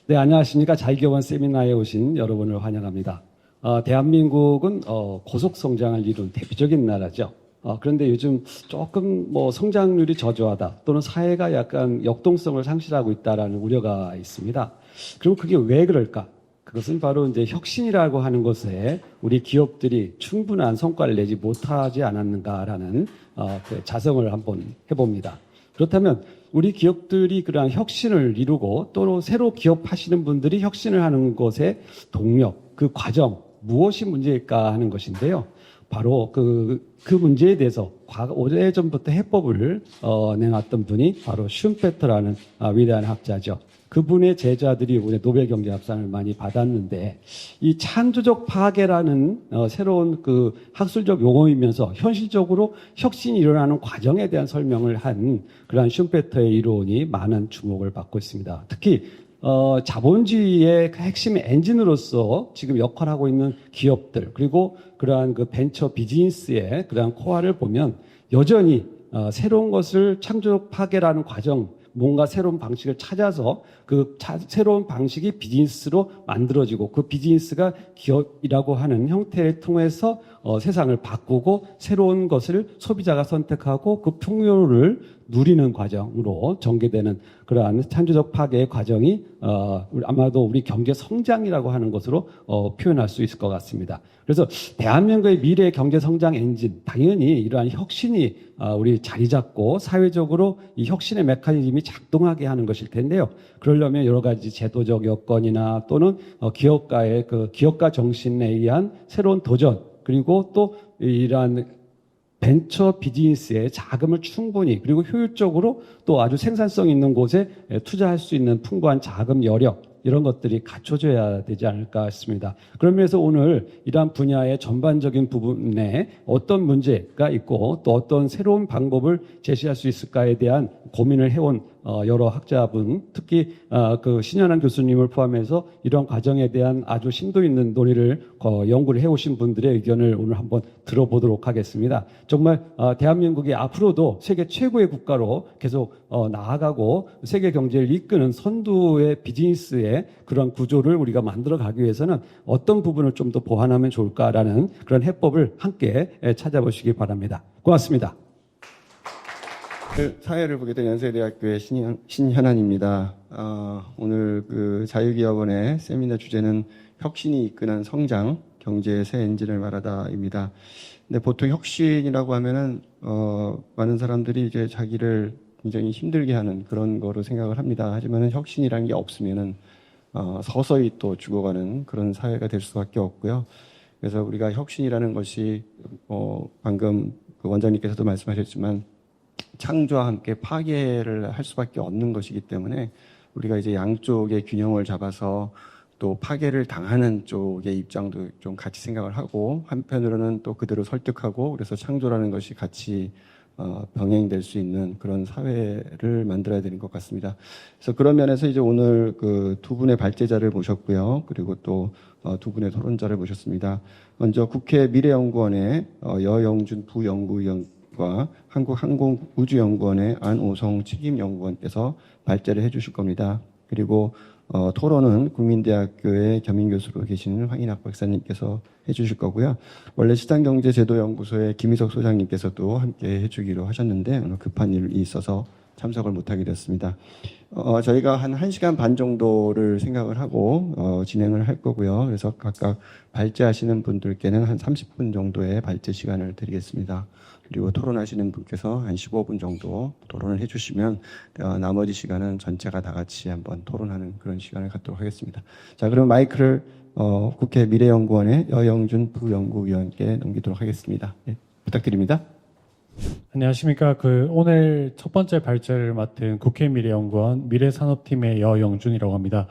네, 안녕하십니까. 자유교원 세미나에 오신 여러분을 환영합니다. 대한민국은 고속 성장을 이룬 대표적인 나라죠. 그런데 요즘 조금 성장률이 저조하다 또는 사회가 약간 역동성을 상실하고 있다라는 우려가 있습니다. 그럼 그게 왜 그럴까? 그것은 바로 이제 혁신이라고 하는 것에 우리 기업들이 충분한 성과를 내지 못하지 않았는가라는 그 자성을 한번 해봅니다. 그렇다면 우리 기업들이 그러한 혁신을 이루고 또 새로 기업하시는 분들이 혁신을 하는 것의 동력, 그 과정, 무엇이 문제일까 하는 것인데요. 바로 그 문제에 대해서 오래전부터 해법을 내놨던 분이 바로 슌페터라는 위대한 학자죠. 그분의 제자들이 이번에 노벨 경제학상을 많이 받았는데 이 창조적 파괴라는 새로운 그 학술적 용어이면서 현실적으로 혁신이 일어나는 과정에 대한 설명을 한 그러한 슌페터의 이론이 많은 주목을 받고 있습니다. 특히 자본주의의 핵심 엔진으로서 지금 역할하고 있는 기업들 그리고 그러한 그 벤처 비즈니스의 그러한 코어를 보면 여전히 새로운 것을 창조적 파괴라는 과정 뭔가 새로운 방식을 찾아서 그 새로운 방식이 비즈니스로 만들어지고 그 비즈니스가 기업이라고 하는 형태를 통해서 세상을 바꾸고 새로운 것을 소비자가 선택하고 그 풍요를 누리는 과정으로 전개되는 그러한 창조적 파괴의 과정이 아마도 우리 경제 성장이라고 하는 것으로 표현할 수 있을 것 같습니다. 그래서 대한민국의 미래 경제 성장 엔진 당연히 이러한 혁신이 우리 자리 잡고 사회적으로 이 혁신의 메커니즘이 작동하게 하는 것일 텐데요. 그러려면 여러 가지 제도적 여건이나 또는 기업가의 그 기업가 정신에 의한 새로운 도전 그리고 또 이러한 벤처 비즈니스에 자금을 충분히 그리고 효율적으로 또 아주 생산성 있는 곳에 투자할 수 있는 풍부한 자금 여력 이런 것들이 갖춰져야 되지 않을까 싶습니다. 그런 면에서 오늘 이러한 분야의 전반적인 부분에 어떤 문제가 있고 또 어떤 새로운 방법을 제시할 수 있을까에 대한 고민을 해온 여러 학자분, 특히 그 신현환 교수님을 포함해서 이런 과정에 대한 아주 심도 있는 논의를 연구를 해오신 분들의 의견을 오늘 한번 들어보도록 하겠습니다. 정말 대한민국이 앞으로도 세계 최고의 국가로 계속 나아가고 세계 경제를 이끄는 선두의 비즈니스의 그런 구조를 우리가 만들어가기 위해서는 어떤 부분을 좀 더 보완하면 좋을까라는 그런 해법을 함께 찾아보시기 바랍니다. 고맙습니다. 사회를 보게 된 연세대학교의 신현환입니다. 오늘 그 자유기업원의 세미나 주제는 혁신이 이끄는 성장, 경제의 새 엔진을 말하다입니다. 근데 보통 혁신이라고 하면은 많은 사람들이 이제 자기를 굉장히 힘들게 하는 그런 거로 생각을 합니다. 하지만은 혁신이라는 게 없으면은 서서히 또 죽어가는 그런 사회가 될 수밖에 없고요. 그래서 우리가 혁신이라는 것이 방금 그 원장님께서도 말씀하셨지만 창조와 함께 파괴를 할 수밖에 없는 것이기 때문에 우리가 이제 양쪽의 균형을 잡아서 또 파괴를 당하는 쪽의 입장도 좀 같이 생각을 하고 한편으로는 또 그대로 설득하고 그래서 창조라는 것이 같이 병행될 수 있는 그런 사회를 만들어야 되는 것 같습니다. 그래서 그런 면에서 이제 오늘 그 두 분의 발제자를 모셨고요. 그리고 또 두 분의 토론자를 모셨습니다. 먼저 국회 미래연구원의 여영준 부연구위원과 한국항공우주연구원의 안오성 책임연구원께서 발제를 해주실 겁니다. 그리고 토론은 국민대학교의 겸임교수로 계시는 황인학 박사님께서 해주실 거고요. 원래 시장경제제도연구소의 김희석 소장님께서도 함께 해주기로 하셨는데 오늘 급한 일이 있어서 참석을 못하게 됐습니다. 저희가 한 1시간 반 정도를 생각을 하고 진행을 할 거고요. 그래서 각각 발제하시는 분들께는 한 30분 정도의 발제 시간을 드리겠습니다. 그리고 토론하시는 분께서 한 15분 정도 토론을 해주시면 나머지 시간은 전체가 다 같이 한번 토론하는 그런 시간을 갖도록 하겠습니다. 자, 그럼 마이크를 국회 미래연구원의 여영준 부연구위원께 넘기도록 하겠습니다. 네, 부탁드립니다. 안녕하십니까. 오늘 첫 번째 발제를 맡은 국회 미래연구원 미래산업팀의 여영준이라고 합니다.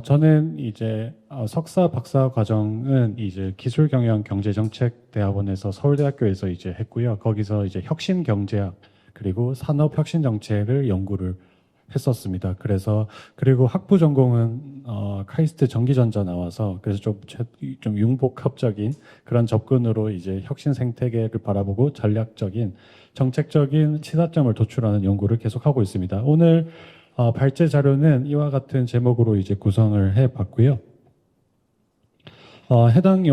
저는 이제 석사 박사 과정은 이제 기술경영경제정책대학원에서 서울대학교에서 이제 했고요. 거기서 이제 혁신경제학 그리고 산업혁신정책을 연구를 했었습니다. 그리고 학부 전공은 카이스트 전기전자 나와서 그래서 좀 융복합적인 그런 접근으로 이제 혁신 생태계를 바라보고 전략적인 정책적인 시사점을 도출하는 연구를 계속하고 있습니다. 오늘 발제 자료는 이와 같은 제목으로 이제 구성을 해봤고요. 해당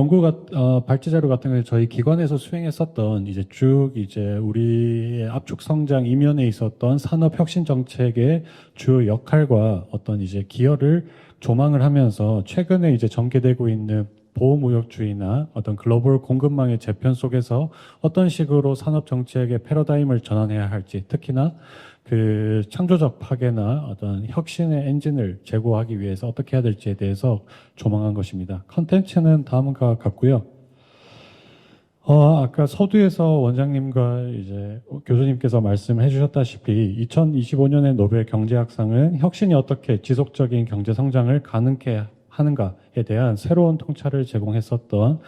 발제 자료 같은 경우에 저희 기관에서 수행했었던 이제 쭉 이제 우리의 압축 성장 이면에 있었던 산업 혁신 정책의 주요 역할과 어떤 이제 기여를 조망을 하면서 최근에 이제 전개되고 있는 보호무역주의나 어떤 글로벌 공급망의 재편 속에서 어떤 식으로 산업 정책의 패러다임을 전환해야 할지, 특히나 그 창조적 파괴나 어떤 혁신의 엔진을 제고하기 위해서 어떻게 해야 될지에 대해서 조망한 것입니다. 컨텐츠는 다음과 같고요. 아까 서두에서 원장님과 이제 교수님께서 말씀해 주셨다시피 2025년의 노벨 경제학상은 혁신이 어떻게 지속적인 경제 성장을 가능케 하는가에 대한 새로운 통찰을 제공했었던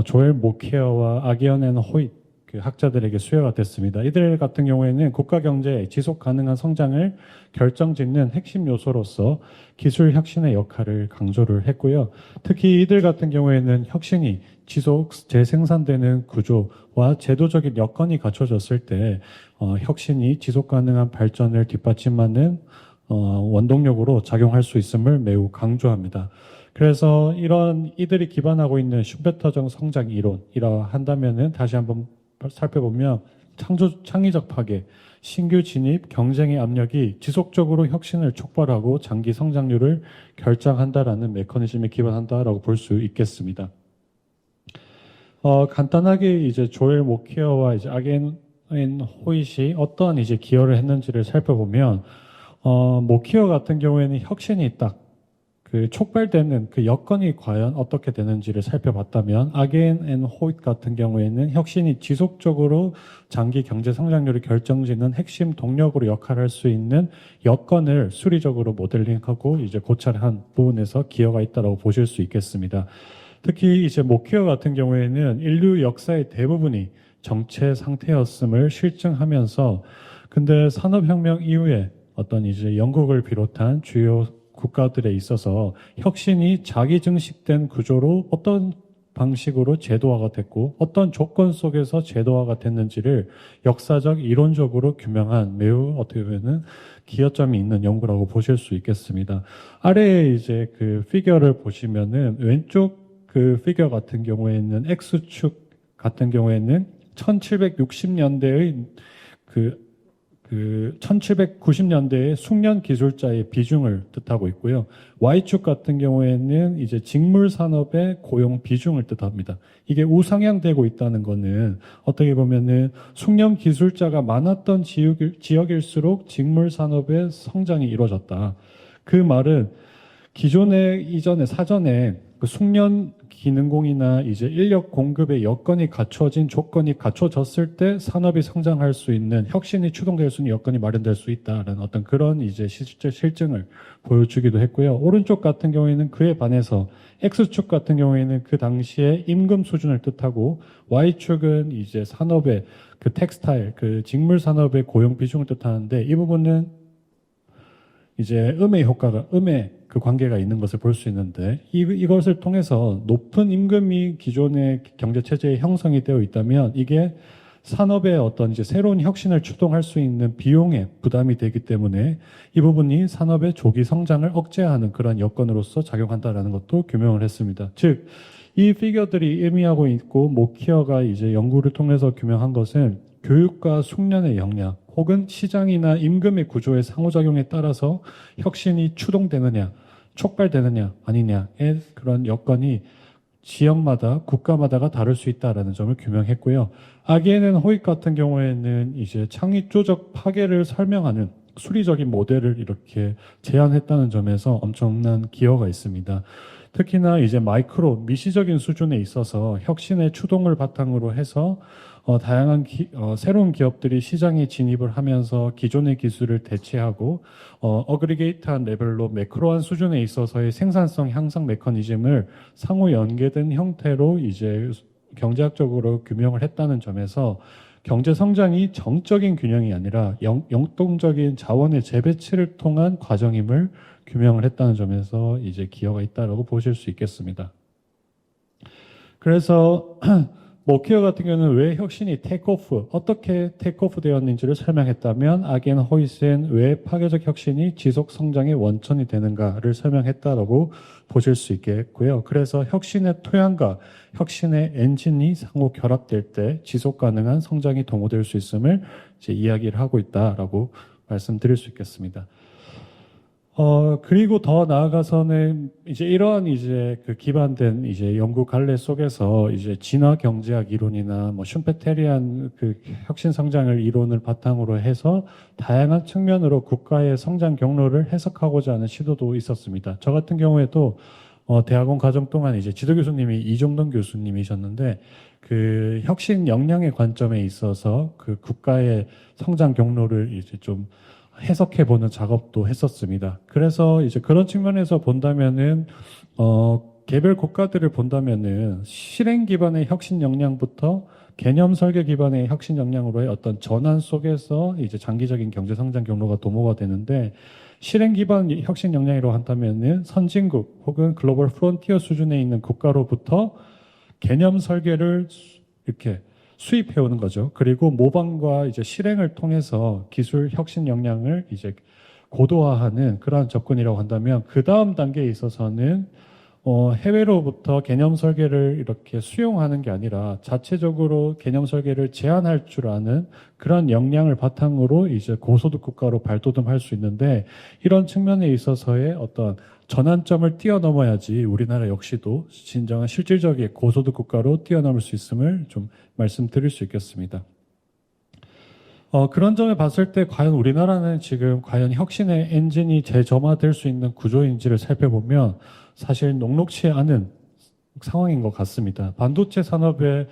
조엘 모케어와 아기언 앤 호잇 그 학자들에게 수여가 됐습니다. 이들 같은 경우에는 국가 경제의 지속 가능한 성장을 결정짓는 핵심 요소로서 기술 혁신의 역할을 강조를 했고요. 특히 이들 같은 경우에는 혁신이 지속 재생산되는 구조와 제도적인 여건이 갖춰졌을 때 혁신이 지속 가능한 발전을 뒷받침하는 원동력으로 작용할 수 있음을 매우 강조합니다. 그래서 이들이 기반하고 있는 슈페터적 성장 이론이라 한다면은 다시 한번 살펴보면 창의적 파괴, 신규 진입, 경쟁의 압력이 지속적으로 혁신을 촉발하고 장기 성장률을 결정한다라는 메커니즘에 기반한다라고 볼 수 있겠습니다. 간단하게 이제 조엘 모키어와 이제 아겐 호잇이 어떠한 이제 기여를 했는지를 살펴보면 모키어 같은 경우에는 혁신이 딱 그 촉발되는 그 여건이 과연 어떻게 되는지를 살펴봤다면 아겐 앤 호잇 같은 경우에는 혁신이 지속적으로 장기 경제 성장률을 결정짓는 핵심 동력으로 역할할 수 있는 여건을 수리적으로 모델링하고 이제 고찰한 부분에서 기여가 있다고 보실 수 있겠습니다. 특히 이제 모키어 같은 경우에는 인류 역사의 대부분이 정체 상태였음을 실증하면서 근데 산업혁명 이후에 어떤 이제 영국을 비롯한 주요 국가들에 있어서 혁신이 자기 증식된 구조로 어떤 방식으로 제도화가 됐고 어떤 조건 속에서 제도화가 됐는지를 역사적 이론적으로 규명한 매우 어떻게 보면은 기여점이 있는 연구라고 보실 수 있겠습니다. 아래에 이제 그 피겨를 보시면은 왼쪽 그 피겨 같은 경우에는 X축 같은 경우에는 1760년대의 1790년대의 숙련 기술자의 비중을 뜻하고 있고요. Y축 같은 경우에는 이제 직물 산업의 고용 비중을 뜻합니다. 이게 우상향되고 있다는 거는 어떻게 보면은 숙련 기술자가 많았던 지역일수록 직물 산업의 성장이 이루어졌다. 그 말은 이전에 사전에 그 숙련 기능공이나 이제 인력 공급의 여건이 갖춰진 조건이 갖춰졌을 때 산업이 성장할 수 있는 혁신이 추동될 수 있는 여건이 마련될 수 있다라는 어떤 그런 이제 실증을 보여주기도 했고요. 오른쪽 같은 경우에는 그에 반해서 X축 같은 경우에는 그 당시에 임금 수준을 뜻하고 Y축은 이제 산업의 그 텍스타일, 그 직물 산업의 고용 비중을 뜻하는데 이 부분은 이제 음의 그 관계가 있는 것을 볼 수 있는데 이것을 통해서 높은 임금이 기존의 경제 체제에 형성이 되어 있다면 이게 산업의 어떤 이제 새로운 혁신을 추동할 수 있는 비용에 부담이 되기 때문에 이 부분이 산업의 조기 성장을 억제하는 그런 여건으로서 작용한다라는 것도 규명을 했습니다. 즉, 이 피겨들이 의미하고 있고 모키어가 이제 연구를 통해서 규명한 것은 교육과 숙련의 역량 혹은 시장이나 임금의 구조의 상호작용에 따라서 혁신이 추동되느냐 촉발되느냐 아니냐의 그런 여건이 지역마다 국가마다가 다를 수 있다라는 점을 규명했고요. 아기에는 호잇 같은 경우에는 이제 창의조적 파괴를 설명하는 수리적인 모델을 이렇게 제안했다는 점에서 엄청난 기여가 있습니다. 특히나 이제 마이크로 미시적인 수준에 있어서 혁신의 추동을 바탕으로 해서 다양한 새로운 기업들이 시장에 진입을 하면서 기존의 기술을 대체하고 어그리게이트한 레벨로 매크로한 수준에 있어서의 생산성 향상 메커니즘을 상호 연계된 형태로 이제 경제학적으로 규명을 했다는 점에서 경제 성장이 정적인 균형이 아니라 영동적인 자원의 재배치를 통한 과정임을 규명을 했다는 점에서 이제 기여가 있다라고 보실 수 있겠습니다. 그래서 모키어 같은 경우는 왜 혁신이 테이크오프, 어떻게 테이크오프 되었는지를 설명했다면 아겐 호이센 왜 파괴적 혁신이 지속 성장의 원천이 되는가를 설명했다라고 보실 수 있겠고요. 그래서 혁신의 토양과 혁신의 엔진이 상호 결합될 때 지속 가능한 성장이 도모될 수 있음을 이제 이야기를 하고 있다라고 말씀드릴 수 있겠습니다. 그리고 더 나아가서는 이제 이러한 이제 그 기반된 이제 연구 갈래 속에서 이제 진화 경제학 이론이나 뭐 슈페테리안 그 혁신 성장을 이론을 바탕으로 해서 다양한 측면으로 국가의 성장 경로를 해석하고자 하는 시도도 있었습니다. 저 같은 경우에도 대학원 과정 동안 이제 지도 교수님이 이종동 교수님이셨는데 그 혁신 역량의 관점에 있어서 그 국가의 성장 경로를 이제 좀 해석해 보는 작업도 했었습니다. 그래서 이제 그런 측면에서 본다면은 개별 국가들을 본다면은 실행 기반의 혁신 역량부터 개념 설계 기반의 혁신 역량으로의 어떤 전환 속에서 이제 장기적인 경제 성장 경로가 도모가 되는데 실행 기반 혁신 역량으로 한다면은 선진국 혹은 글로벌 프론티어 수준에 있는 국가로부터 개념 설계를 이렇게 수입해 오는 거죠. 그리고 모방과 이제 실행을 통해서 기술 혁신 역량을 이제 고도화하는 그러한 접근이라고 한다면 그 다음 단계에 있어서는 해외로부터 개념 설계를 이렇게 수용하는 게 아니라 자체적으로 개념 설계를 제안할 줄 아는 그런 역량을 바탕으로 이제 고소득 국가로 발돋움할 수 있는데 이런 측면에 있어서의 어떤 전환점을 뛰어넘어야지 우리나라 역시도 진정한 실질적인 고소득 국가로 뛰어넘을 수 있음을 좀 말씀드릴 수 있겠습니다. 그런 점에 봤을 때 과연 우리나라는 지금 과연 혁신의 엔진이 재점화될 수 있는 구조인지를 살펴보면 사실 녹록치 않은 상황인 것 같습니다. 반도체 산업의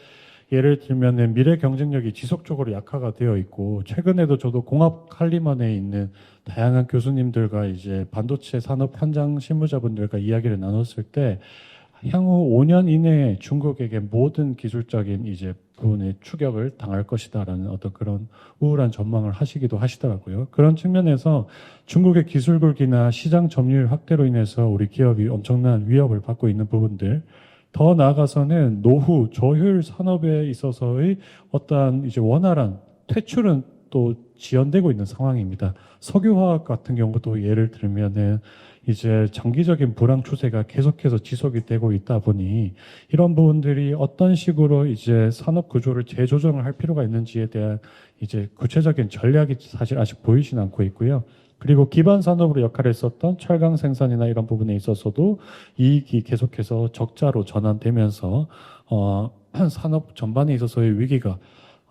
예를 들면 미래 경쟁력이 지속적으로 약화가 되어 있고 최근에도 저도 공합 칼리먼에 있는 다양한 교수님들과 이제 반도체 산업 현장 실무자분들과 이야기를 나눴을 때 향후 5년 이내에 중국에게 모든 기술적인 이제 부분의 추격을 당할 것이다라는 어떤 그런 우울한 전망을 하시기도 하시더라고요. 그런 측면에서 중국의 기술 굴기나 시장 점유율 확대로 인해서 우리 기업이 엄청난 위협을 받고 있는 부분들, 더 나아가서는 노후 저효율 산업에 있어서의 어떠한 이제 원활한 퇴출은 또 지연되고 있는 상황입니다. 석유화학 같은 경우도 예를 들면은 이제 장기적인 불황 추세가 계속해서 지속이 되고 있다 보니 이런 부분들이 어떤 식으로 이제 산업 구조를 재조정을 할 필요가 있는지에 대한 이제 구체적인 전략이 사실 아직 보이진 않고 있고요. 그리고 기반 산업으로 역할을 했었던 철강 생산이나 이런 부분에 있어서도 이익이 계속해서 적자로 전환되면서 산업 전반에 있어서의 위기가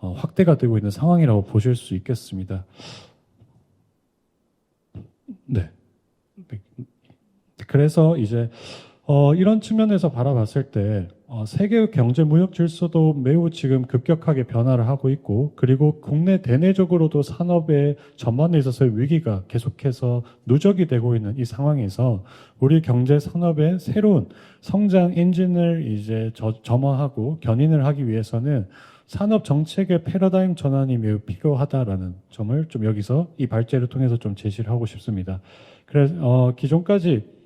확대가 되고 있는 상황이라고 보실 수 있겠습니다. 네. 그래서 이제 이런 측면에서 바라봤을 때 세계 경제 무역 질서도 매우 지금 급격하게 변화를 하고 있고 그리고 국내 대내적으로도 산업의 전반에 있어서의 위기가 계속해서 누적이 되고 있는 이 상황에서 우리 경제 산업의 새로운 성장 엔진을 이제 점화하고 견인을 하기 위해서는 산업 정책의 패러다임 전환이 매우 필요하다라는 점을 좀 여기서 이 발제를 통해서 좀 제시를 하고 싶습니다. 그래서 기존까지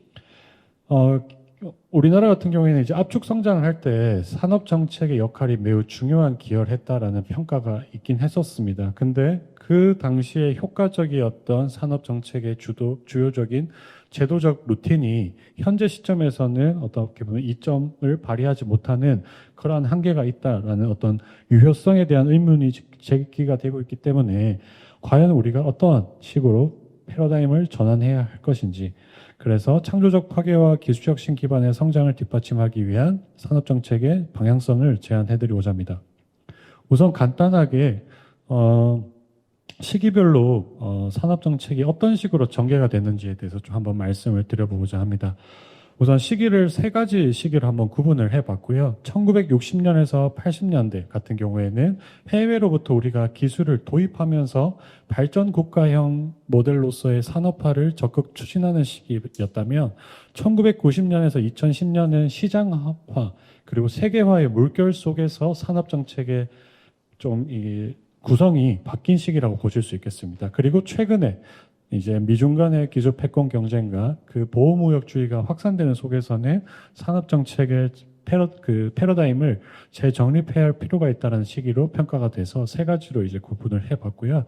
우리나라 같은 경우에는 이제 압축 성장을 할 때 산업 정책의 역할이 매우 중요한 기여를 했다라는 평가가 있긴 했었습니다. 근데 그 당시에 효과적이었던 산업 정책의 주요적인 제도적 루틴이 현재 시점에서는 어떻게 보면 이점을 발휘하지 못하는 그러한 한계가 있다라는 어떤 유효성에 대한 의문이 제기가 되고 있기 때문에 과연 우리가 어떠한 식으로 패러다임을 전환해야 할 것인지, 그래서 창조적 파괴와 기술혁신 기반의 성장을 뒷받침하기 위한 산업정책의 방향성을 제안해드리고자 합니다. 우선 간단하게 시기별로 산업정책이 어떤 식으로 전개가 되는지에 대해서 좀 한번 말씀을 드려보고자 합니다. 우선 시기를 세 가지 시기를 한번 구분을 해봤고요. 1960년에서 80년대 같은 경우에는 해외로부터 우리가 기술을 도입하면서 발전 국가형 모델로서의 산업화를 적극 추진하는 시기였다면 1990년에서 2010년은 시장화 그리고 세계화의 물결 속에서 산업정책의 좀 이 구성이 바뀐 시기라고 보실 수 있겠습니다. 그리고 최근에 이제 미중 간의 기술 패권 경쟁과 그 보호무역주의가 확산되는 속에서는 산업 정책의 패러다임을 재정립해야 할 필요가 있다는 시기로 평가가 돼서 세 가지로 이제 구분을 해봤고요.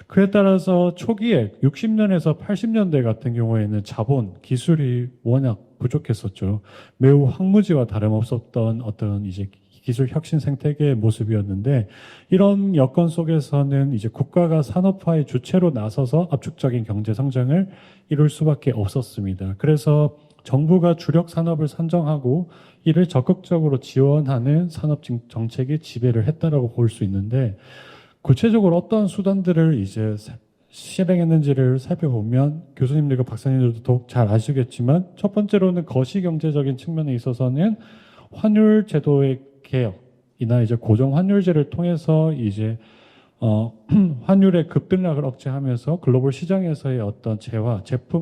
그에 따라서 초기에 60년에서 80년대 같은 경우에는 자본, 기술이 워낙 부족했었죠. 매우 황무지와 다름없었던 어떤 이제 기술 혁신 생태계의 모습이었는데, 이런 여건 속에서는 이제 국가가 산업화의 주체로 나서서 압축적인 경제 성장을 이룰 수밖에 없었습니다. 그래서 정부가 주력 산업을 선정하고 이를 적극적으로 지원하는 산업 정책이 지배를 했다라고 볼 수 있는데, 구체적으로 어떤 수단들을 이제 실행했는지를 살펴보면 교수님들과 박사님들도 더욱 잘 아시겠지만, 첫 번째로는 거시경제적인 측면에 있어서는 환율 제도의 개혁이나 이제 고정 환율제를 통해서 이제 환율의 급등락을 억제하면서 글로벌 시장에서의 어떤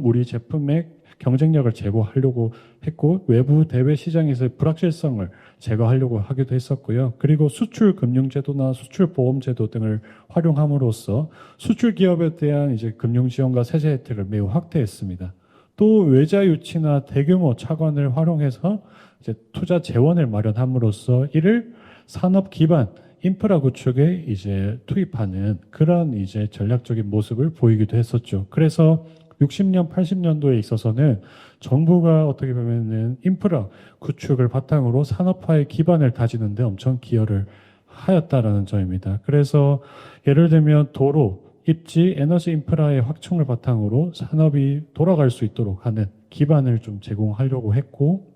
우리 제품의 경쟁력을 제고하려고 했고, 외부 대외 시장에서의 불확실성을 제거하려고 하기도 했었고요. 그리고 수출 금융제도나 수출 보험제도 등을 활용함으로써 수출 기업에 대한 이제 금융 지원과 세제 혜택을 매우 확대했습니다. 또 외자 유치나 대규모 차관을 활용해서 이제 투자 재원을 마련함으로써 이를 산업 기반 인프라 구축에 이제 투입하는 그런 이제 전략적인 모습을 보이기도 했었죠. 그래서 60년, 80년도에 있어서는 정부가 어떻게 보면은 인프라 구축을 바탕으로 산업화의 기반을 다지는데 엄청 기여를 하였다라는 점입니다. 그래서 예를 들면 도로, 입지, 에너지 인프라의 확충을 바탕으로 산업이 돌아갈 수 있도록 하는 기반을 좀 제공하려고 했고,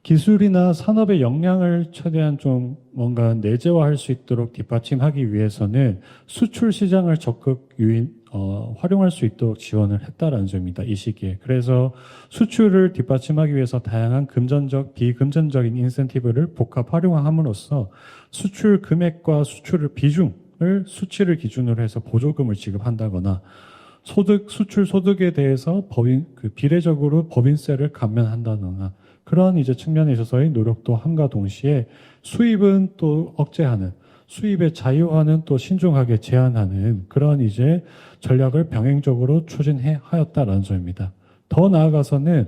기술이나 산업의 역량을 최대한 좀 뭔가 내재화할 수 있도록 뒷받침하기 위해서는 수출 시장을 적극 활용할 수 있도록 지원을 했다라는 점입니다. 이 시기에. 그래서 수출을 뒷받침하기 위해서 다양한 금전적, 비금전적인 인센티브를 복합 활용함으로써 수출 금액과 비중을 수치를 기준으로 해서 보조금을 지급한다거나, 수출 소득에 대해서 비례적으로 법인세를 감면한다거나, 그런 이제 측면에 있어서의 노력도 함과 동시에 수입은 또 억제하는, 수입의 자유화는 또 신중하게 제한하는 그런 이제 전략을 병행적으로 추진하였다라는 점입니다. 더 나아가서는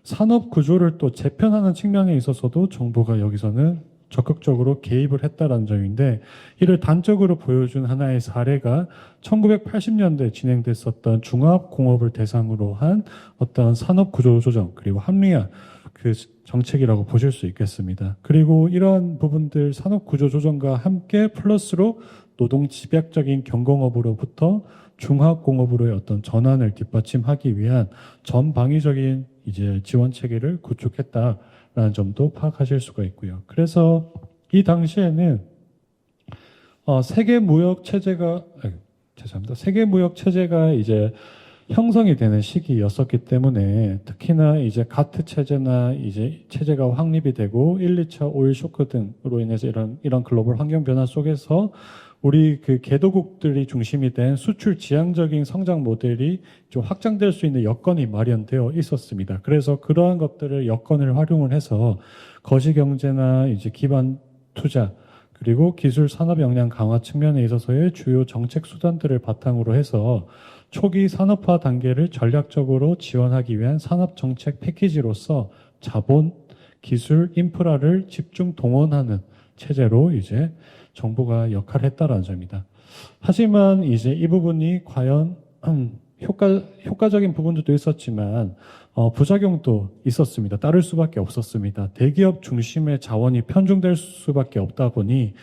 산업 구조를 또 재편하는 측면에 있어서도 정부가 여기서는 적극적으로 개입을 했다라는 점인데, 이를 단적으로 보여준 하나의 사례가 1980년대에 진행됐었던 중화공업을 대상으로 한 어떤 산업 구조 조정 그리고 합리화 그 정책이라고 보실 수 있겠습니다. 그리고 이러한 부분들 산업 구조 조정과 함께 플러스로 노동 집약적인 경공업으로부터 중화공업으로의 어떤 전환을 뒷받침하기 위한 전방위적인 이제 지원 체계를 구축했다라는 점도 파악하실 수가 있고요. 그래서 이 당시에는 세계 무역 체제가 이제 형성이 되는 시기였었기 때문에, 특히나 이제 가트 체제나 이제 체제가 확립이 되고 1, 2차 오일 쇼크 등으로 인해서 이런 글로벌 환경 변화 속에서 우리 그 개도국들이 중심이 된 수출 지향적인 성장 모델이 좀 확장될 수 있는 여건이 마련되어 있었습니다. 그래서 그러한 것들을 여건을 활용을 해서 거시경제나 이제 기반 투자 그리고 기술 산업 역량 강화 측면에 있어서의 주요 정책 수단들을 바탕으로 해서 초기 산업화 단계를 전략적으로 지원하기 위한 산업정책 패키지로서 자본, 기술, 인프라를 집중 동원하는 체제로 이제 정부가 역할을 했다라는 점입니다. 하지만 이제 이 부분이 과연 효과적인 부분들도 있었지만 부작용도 있었습니다. 따를 수밖에 없었습니다. 대기업 중심의 자원이 편중될 수밖에 없다 보니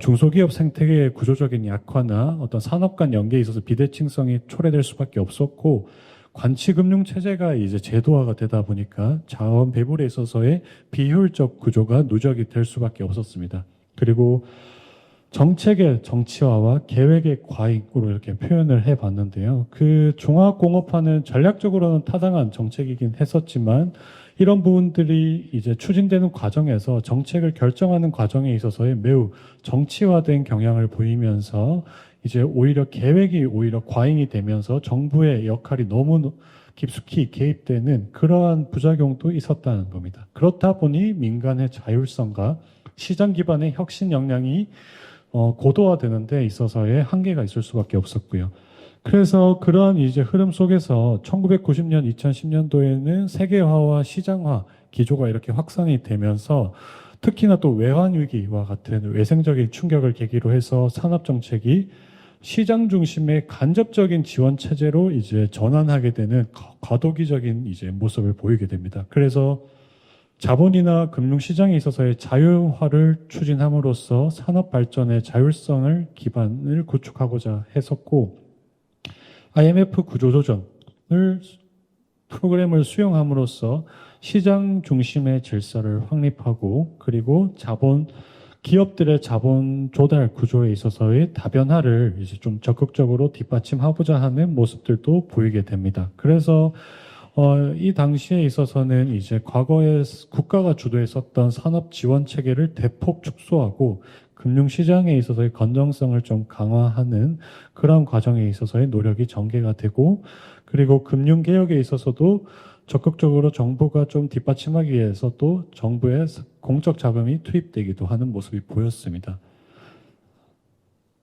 중소기업 생태계의 구조적인 약화나 어떤 산업 간 연계에 있어서 비대칭성이 초래될 수밖에 없었고, 관치금융 체제가 이제 제도화가 되다 보니까 자원 배분에 있어서의 비효율적 구조가 누적이 될 수밖에 없었습니다. 그리고 정책의 정치화와 계획의 과잉으로 이렇게 표현을 해봤는데요. 그 종합공업화는 전략적으로는 타당한 정책이긴 했었지만, 이런 부분들이 이제 추진되는 과정에서 정책을 결정하는 과정에 있어서의 매우 정치화된 경향을 보이면서 이제 오히려 계획이 오히려 과잉이 되면서 정부의 역할이 너무 깊숙이 개입되는 그러한 부작용도 있었다는 겁니다. 그렇다 보니 민간의 자율성과 시장 기반의 혁신 역량이 고도화되는 데 있어서의 한계가 있을 수밖에 없었고요. 그래서 그러한 이제 흐름 속에서 1990년, 2010년도에는 세계화와 시장화 기조가 이렇게 확산이 되면서 특히나 또 외환 위기와 같은 외생적인 충격을 계기로 해서 산업 정책이 시장 중심의 간접적인 지원 체제로 이제 전환하게 되는 과도기적인 이제 모습을 보이게 됩니다. 그래서 자본이나 금융시장에 있어서의 자유화를 추진함으로써 산업 발전의 자율성을 기반을 구축하고자 했었고, IMF 구조조정을 프로그램을 수용함으로써 시장 중심의 질서를 확립하고, 그리고 기업들의 자본 조달 구조에 있어서의 다변화를 이제 좀 적극적으로 뒷받침하고자 하는 모습들도 보이게 됩니다. 그래서 이 당시에 있어서는 이제 과거에 국가가 주도했었던 산업 지원 체계를 대폭 축소하고 금융시장에 있어서의 건전성을 좀 강화하는 그런 과정에 있어서의 노력이 전개가 되고, 그리고 금융개혁에 있어서도 적극적으로 정부가 좀 뒷받침하기 위해서 또 정부의 공적 자금이 투입되기도 하는 모습이 보였습니다.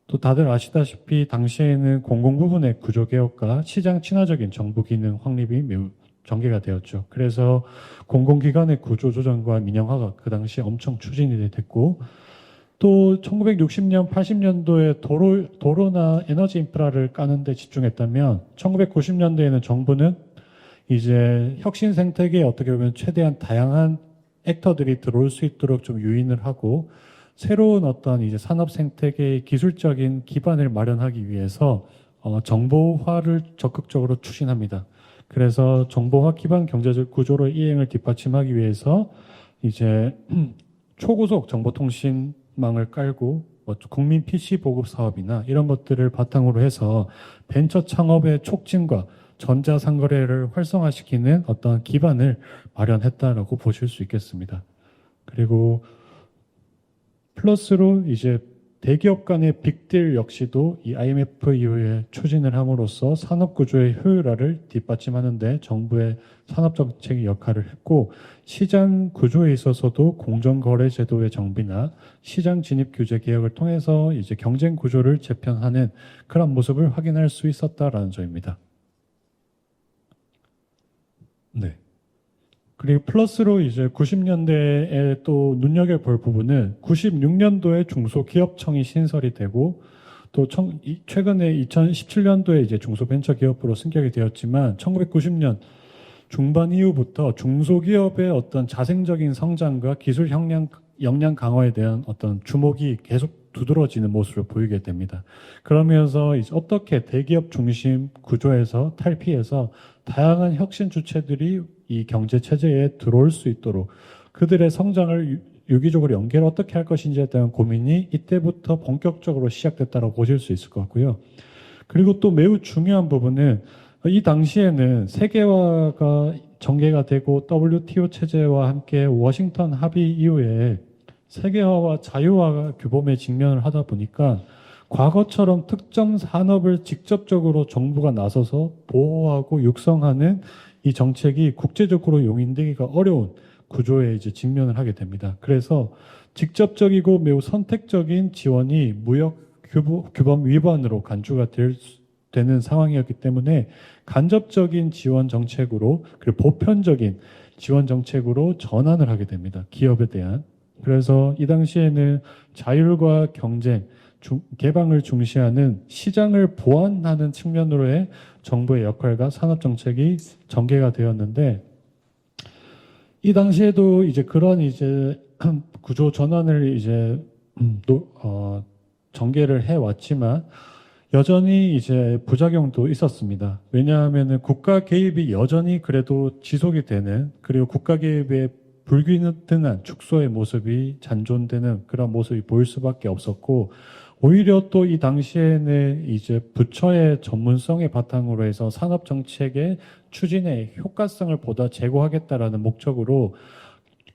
또 다들 아시다시피 당시에는 공공부문의 구조개혁과 시장 친화적인 정부 기능 확립이 매우 전개가 되었죠. 그래서 공공기관의 구조조정과 민영화가 그 당시에 엄청 추진이 됐고, 또 1960년, 80년도에 도로나 에너지 인프라를 까는 데 집중했다면 1990년대에는 정부는 이제 혁신 생태계에 어떻게 보면 최대한 다양한 액터들이 들어올 수 있도록 좀 유인을 하고 새로운 어떤 이제 산업 생태계의 기술적인 기반을 마련하기 위해서 정보화를 적극적으로 추진합니다. 그래서 정보화 기반 경제적 구조로 이행을 뒷받침하기 위해서 이제 초고속 정보통신망을 깔고 국민 PC 보급 사업이나 이런 것들을 바탕으로 해서 벤처 창업의 촉진과 전자상거래를 활성화시키는 어떤 기반을 마련했다라고 보실 수 있겠습니다. 그리고 플러스로 이제 대기업 간의 빅딜 역시도 이 IMF 이후에 추진을 함으로써 산업구조의 효율화를 뒷받침하는데 정부의 산업정책의 역할을 했고, 시장 구조에 있어서도 공정거래제도의 정비나 시장 진입 규제 개혁을 통해서 이제 경쟁 구조를 재편하는 그런 모습을 확인할 수 있었다라는 점입니다. 네. 그리고 플러스로 이제 90년대에 또 눈여겨볼 부분은 96년도에 중소기업청이 신설이 되고, 또 최근에 2017년도에 이제 중소벤처기업부로 승격이 되었지만 1990년 중반 이후부터 중소기업의 어떤 자생적인 성장과 기술 역량 강화에 대한 어떤 주목이 계속 두드러지는 모습을 보이게 됩니다. 그러면서 이제 어떻게 대기업 중심 구조에서 탈피해서 다양한 혁신 주체들이 이 경제 체제에 들어올 수 있도록 그들의 성장을 유기적으로 연계를 어떻게 할 것인지에 대한 고민이 이때부터 본격적으로 시작됐다고 보실 수 있을 것 같고요. 그리고 또 매우 중요한 부분은 이 당시에는 세계화가 전개가 되고 WTO 체제와 함께 워싱턴 합의 이후에 세계화와 자유화가 규범에 직면을 하다 보니까 과거처럼 특정 산업을 직접적으로 정부가 나서서 보호하고 육성하는 이 정책이 국제적으로 용인되기가 어려운 구조에 이제 직면을 하게 됩니다. 그래서 직접적이고 매우 선택적인 지원이 무역 규범 위반으로 간주가 되는 상황이었기 때문에 간접적인 지원 정책으로 그리고 보편적인 지원 정책으로 전환을 하게 됩니다. 기업에 대한. 그래서 이 당시에는 자율과 경쟁, 개방을 중시하는 시장을 보완하는 측면으로의 정부의 역할과 산업 정책이 전개가 되었는데, 이 당시에도 이제 그런 이제 구조 전환을 이제 전개를 해 왔지만 여전히 이제 부작용도 있었습니다. 왜냐하면은 국가 개입이 여전히 그래도 지속이 되는, 그리고 국가 개입의 불균등한 축소의 모습이 잔존되는 그런 모습이 보일 수밖에 없었고, 오히려 또 이 당시에는 이제 부처의 전문성의 바탕으로 해서 산업 정책의 추진의 효과성을 보다 제고하겠다라는 목적으로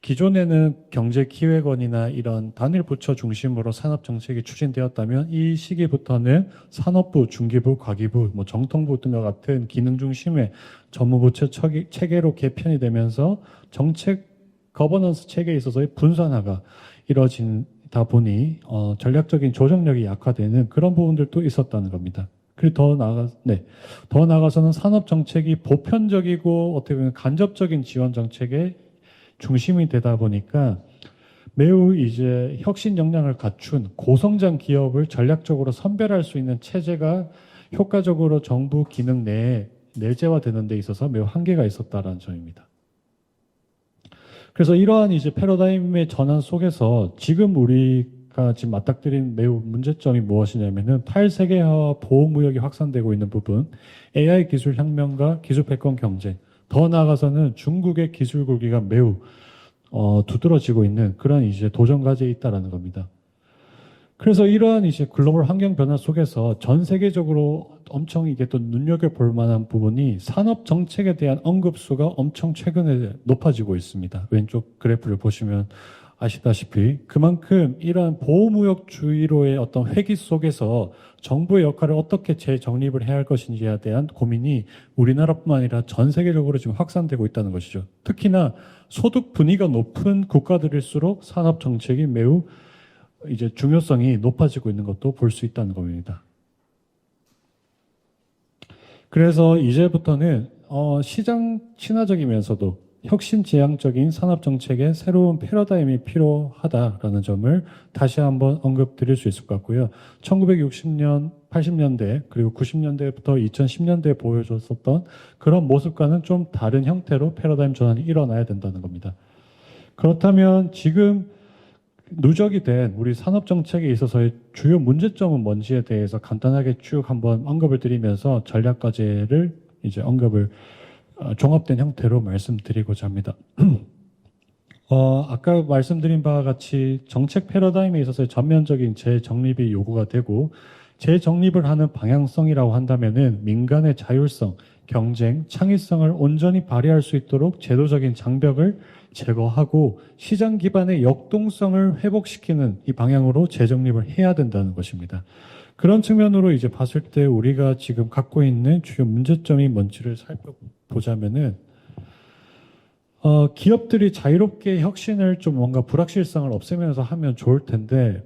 기존에는 경제기획원이나 이런 단일 부처 중심으로 산업 정책이 추진되었다면 이 시기부터는 산업부, 중기부, 과기부, 정통부 등과 같은 기능 중심의 전무부처 체계로 개편이 되면서 정책 거버넌스 체계에 있어서의 분산화가 이뤄진다 보니 전략적인 조정력이 약화되는 그런 부분들도 있었다는 겁니다. 그리고 더 나아가서는 산업 정책이 보편적이고 어떻게 보면 간접적인 지원 정책의 중심이 되다 보니까 매우 이제 혁신 역량을 갖춘 고성장 기업을 전략적으로 선별할 수 있는 체제가 효과적으로 정부 기능 내에 내재화되는 데 있어서 매우 한계가 있었다라는 점입니다. 그래서 이러한 이제 패러다임의 전환 속에서 지금 우리가 지금 맞닥뜨린 매우 문제점이 무엇이냐면은 탈세계화와 보호무역이 확산되고 있는 부분, AI 기술 혁명과 기술 패권 경쟁, 더 나아가서는 중국의 기술 굴기가 매우 두드러지고 있는 그런 이제 도전 과제에 있다라는 겁니다. 그래서 이러한 이제 글로벌 환경 변화 속에서 전 세계적으로 엄청 이게 또 눈여겨볼 만한 부분이 산업 정책에 대한 언급수가 엄청 최근에 높아지고 있습니다. 왼쪽 그래프를 보시면 아시다시피 그만큼 이러한 보호무역주의로의 어떤 회기 속에서 정부의 역할을 어떻게 재정립을 해야 할 것인지에 대한 고민이 우리나라뿐만 아니라 전 세계적으로 지금 확산되고 있다는 것이죠. 특히나 소득 분위기가 높은 국가들일수록 산업 정책이 매우 이제 중요성이 높아지고 있는 것도 볼 수 있다는 겁니다. 그래서 이제부터는 시장 친화적이면서도 혁신 지향적인 산업 정책의 새로운 패러다임이 필요하다라는 점을 다시 한번 언급드릴 수 있을 것 같고요. 1960년, 80년대 그리고 90년대부터 2010년대에 보여줬었던 그런 모습과는 좀 다른 형태로 패러다임 전환이 일어나야 된다는 겁니다. 그렇다면 지금 누적이 된 우리 산업 정책에 있어서의 주요 문제점은 뭔지에 대해서 간단하게 쭉 한번 언급을 드리면서 전략 과제를 이제 언급을 종합된 형태로 말씀드리고자 합니다. 아까 말씀드린 바와 같이 정책 패러다임에 있어서의 전면적인 재정립이 요구가 되고 재정립을 하는 방향성이라고 한다면은 민간의 자율성, 경쟁, 창의성을 온전히 발휘할 수 있도록 제도적인 장벽을 제거하고 시장 기반의 역동성을 회복시키는 이 방향으로 재정립을 해야 된다는 것입니다. 그런 측면으로 이제 봤을 때 우리가 지금 갖고 있는 주요 문제점이 뭔지를 살펴보자면은 기업들이 자유롭게 혁신을 좀 뭔가 불확실성을 없애면서 하면 좋을 텐데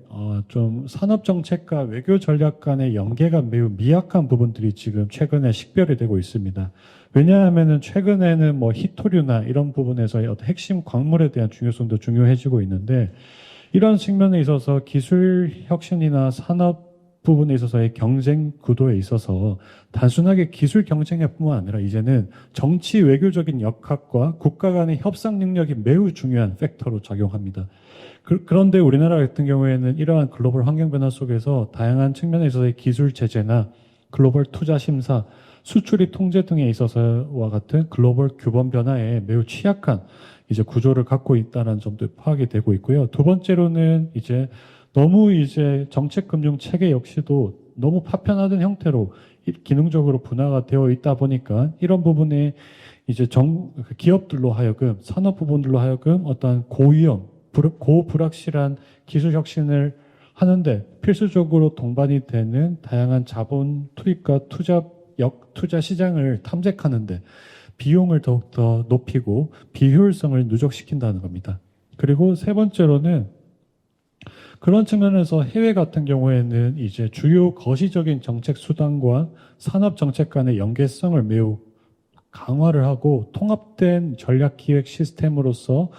좀 산업 정책과 외교 전략 간의 연계가 매우 미약한 부분들이 지금 최근에 식별이 되고 있습니다. 왜냐하면은 최근에는 뭐 히토류나 이런 부분에서의 어떤 핵심 광물에 대한 중요성도 중요해지고 있는데 이런 측면에 있어서 기술 혁신이나 산업 부분에 있어서의 경쟁 구도에 있어서 단순하게 기술 경쟁력뿐만 아니라 이제는 정치 외교적인 역학과 국가 간의 협상 능력이 매우 중요한 팩터로 작용합니다. 그런데 우리나라 같은 경우에는 이러한 글로벌 환경 변화 속에서 다양한 측면에 있어서의 기술 제재나 글로벌 투자 심사, 수출입 통제 등에 있어서와 같은 글로벌 규범 변화에 매우 취약한 이제 구조를 갖고 있다는 점도 파악이 되고 있고요. 두 번째로는 이제 너무 이제 정책 금융 체계 역시도 너무 파편화된 형태로 기능적으로 분화가 되어 있다 보니까 이런 부분에 이제 기업들로 하여금 산업 부분들로 하여금 어떤 고위험, 고불확실한 기술 혁신을 하는데 필수적으로 동반이 되는 다양한 자본 투입과 투자 시장을 탐색하는데 비용을 더욱더 높이고 비효율성을 누적시킨다는 겁니다. 그리고 세 번째로는 그런 측면에서 해외 같은 경우에는 이제 주요 거시적인 정책 수단과 산업 정책 간의 연계성을 매우 강화를 하고 통합된 전략 기획 시스템으로서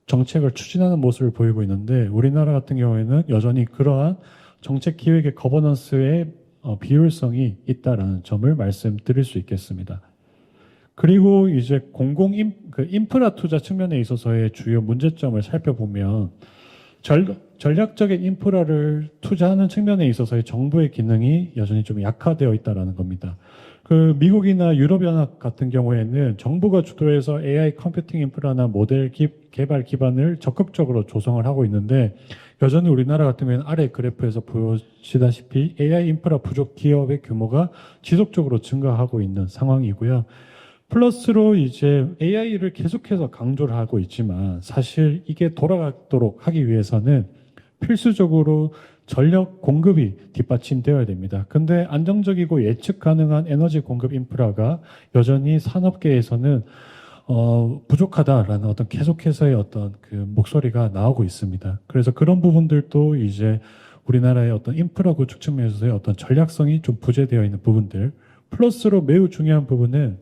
정책을 추진하는 모습을 보이고 있는데 우리나라 같은 경우에는 여전히 그러한 정책 기획의 거버넌스의 비효율성이 있다라는 점을 말씀드릴 수 있겠습니다. 그리고 이제 인프라 투자 측면에 있어서의 주요 문제점을 살펴보면 전략적인 인프라를 투자하는 측면에 있어서의 정부의 기능이 여전히 좀 약화되어 있다는 겁니다. 미국이나 유럽연합 같은 경우에는 정부가 주도해서 AI 컴퓨팅 인프라나 모델 개발 기반을 적극적으로 조성을 하고 있는데 여전히 우리나라 같은 경우에는 아래 그래프에서 보시다시피 AI 인프라 부족 기업의 규모가 지속적으로 증가하고 있는 상황이고요. 플러스로 이제 AI를 계속해서 강조를 하고 있지만 사실 이게 돌아가도록 하기 위해서는 필수적으로 전력 공급이 뒷받침되어야 됩니다. 근데 안정적이고 예측 가능한 에너지 공급 인프라가 여전히 산업계에서는 부족하다라는 어떤 계속해서의 어떤 그 목소리가 나오고 있습니다. 그래서 그런 부분들도 이제 우리나라의 어떤 인프라 구축 측면에서의 어떤 전략성이 좀 부재되어 있는 부분들, 플러스로 매우 중요한 부분은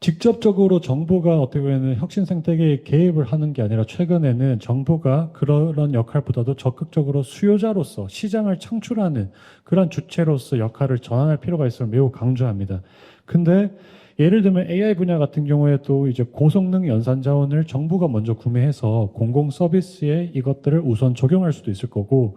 직접적으로 정부가 어떻게 보면 혁신 생태계에 개입을 하는 게 아니라 최근에는 정부가 그런 역할보다도 적극적으로 수요자로서 시장을 창출하는 그런 주체로서 역할을 전환할 필요가 있음을 매우 강조합니다. 근데 예를 들면 AI 분야 같은 경우에도 이제 고성능 연산 자원을 정부가 먼저 구매해서 공공 서비스에 이것들을 우선 적용할 수도 있을 거고,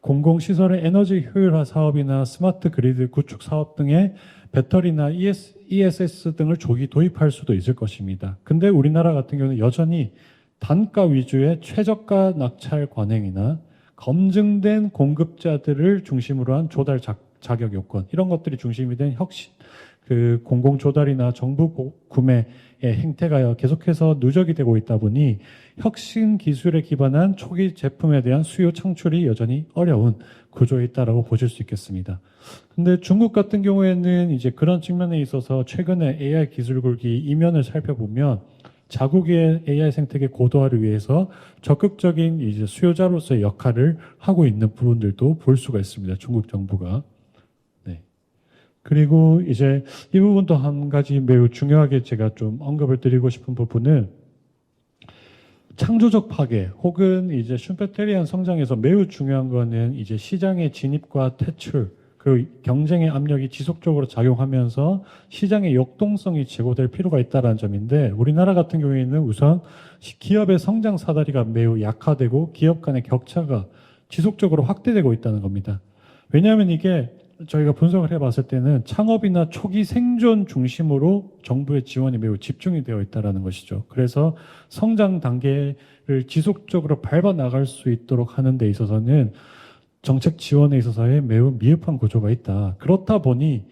공공시설의 에너지 효율화 사업이나 스마트 그리드 구축 사업 등의 배터리나 ESS 등을 조기 도입할 수도 있을 것입니다. 근데 우리나라 같은 경우는 여전히 단가 위주의 최저가 낙찰 관행이나 검증된 공급자들을 중심으로 한 조달 자격 요건, 이런 것들이 중심이 된 혁신, 그 공공 조달이나 정부 구매의 행태가 계속해서 누적이 되고 있다 보니 혁신 기술에 기반한 초기 제품에 대한 수요 창출이 여전히 어려운 구조에 있다라고 보실 수 있겠습니다. 근데 중국 같은 경우에는 이제 그런 측면에 있어서 최근에 AI 기술 굴기 이면을 살펴보면 자국의 AI 생태계 고도화를 위해서 적극적인 이제 수요자로서의 역할을 하고 있는 부분들도 볼 수가 있습니다. 중국 정부가. 네. 그리고 이제 이 부분도 한 가지 매우 중요하게 제가 좀 언급을 드리고 싶은 부분은 창조적 파괴 혹은 이제 슈페테리안 성장에서 매우 중요한 거는 이제 시장의 진입과 퇴출, 그리고 경쟁의 압력이 지속적으로 작용하면서 시장의 역동성이 제고될 필요가 있다는 점인데, 우리나라 같은 경우에는 우선 기업의 성장 사다리가 매우 약화되고 기업 간의 격차가 지속적으로 확대되고 있다는 겁니다. 왜냐하면 이게 저희가 분석을 해봤을 때는 창업이나 초기 생존 중심으로 정부의 지원이 매우 집중이 되어 있다는 것이죠. 그래서 성장 단계를 지속적으로 밟아 나갈 수 있도록 하는 데 있어서는 정책 지원에 있어서의 매우 미흡한 구조가 있다. 그렇다 보니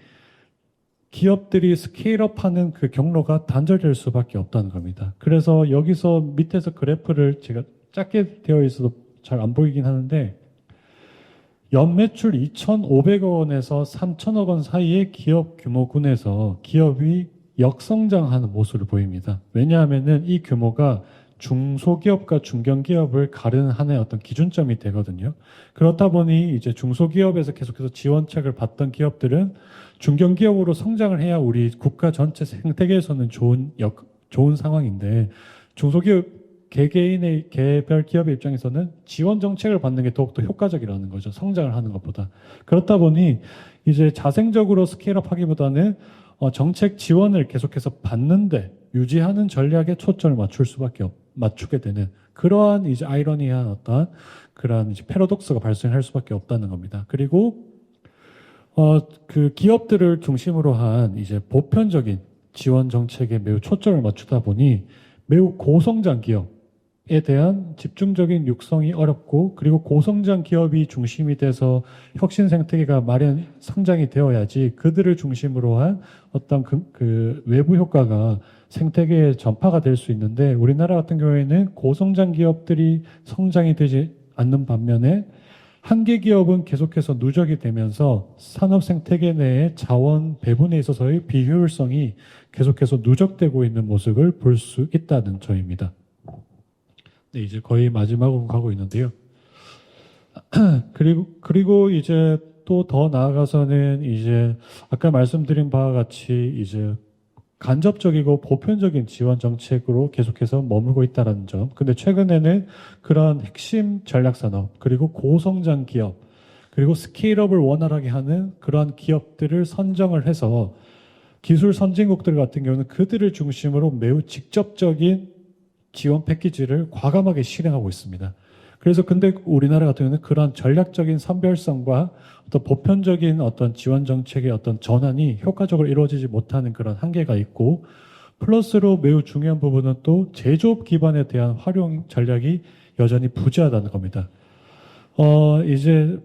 기업들이 스케일업하는 그 경로가 단절될 수밖에 없다는 겁니다. 그래서 여기서 밑에서 그래프를 제가 작게 되어 있어서 잘 안 보이긴 하는데, 연매출 2,500억 원에서 3,000억 원 사이의 기업 규모군에서 기업이 역성장하는 모습을 보입니다. 왜냐하면은 이 규모가 중소기업과 중견기업을 가르는 하나의 어떤 기준점이 되거든요. 그렇다 보니 이제 중소기업에서 계속해서 지원책을 받던 기업들은 중견기업으로 성장을 해야 우리 국가 전체 생태계에서는 좋은 상황인데, 중소기업 개개인의 개별 기업의 입장에서는 지원 정책을 받는 게 더욱더 효과적이라는 거죠. 성장을 하는 것보다. 그렇다 보니 이제 자생적으로 스케일업 하기보다는 정책 지원을 계속해서 받는데 유지하는 전략에 초점을 맞추게 되는 그러한 이제 아이러니한 어떤 그러한 이제 패러독스가 발생할 수밖에 없다는 겁니다. 그리고 그 기업들을 중심으로 한 이제 보편적인 지원 정책에 매우 초점을 맞추다 보니 매우 고성장 기업에 대한 집중적인 육성이 어렵고, 그리고 고성장 기업이 중심이 돼서 혁신 생태계가 성장이 되어야지 그들을 중심으로 한 어떤 그 외부 효과가 생태계에 전파가 될 수 있는데, 우리나라 같은 경우에는 고성장 기업들이 성장이 되지 않는 반면에 한계 기업은 계속해서 누적이 되면서 산업 생태계 내의 자원 배분에 있어서의 비효율성이 계속해서 누적되고 있는 모습을 볼 수 있다는 점입니다. 네, 이제 거의 마지막으로 가고 있는데요. 그리고 이제 또 더 나아가서는 이제 아까 말씀드린 바와 같이 이제 간접적이고 보편적인 지원 정책으로 계속해서 머물고 있다는 점. 근데 최근에는 그런 핵심 전략 산업, 그리고 고성장 기업, 그리고 스케일업을 원활하게 하는 그러한 기업들을 선정을 해서 기술 선진국들 같은 경우는 그들을 중심으로 매우 직접적인 지원 패키지를 과감하게 실행하고 있습니다. 그래서 근데 우리나라 같은 경우는 그러한 전략적인 선별성과 어떤 보편적인 어떤 지원 정책의 어떤 전환이 효과적으로 이루어지지 못하는 그런 한계가 있고, 플러스로 매우 중요한 부분은 또 제조업 기반에 대한 활용 전략이 여전히 부재하다는 겁니다. 이제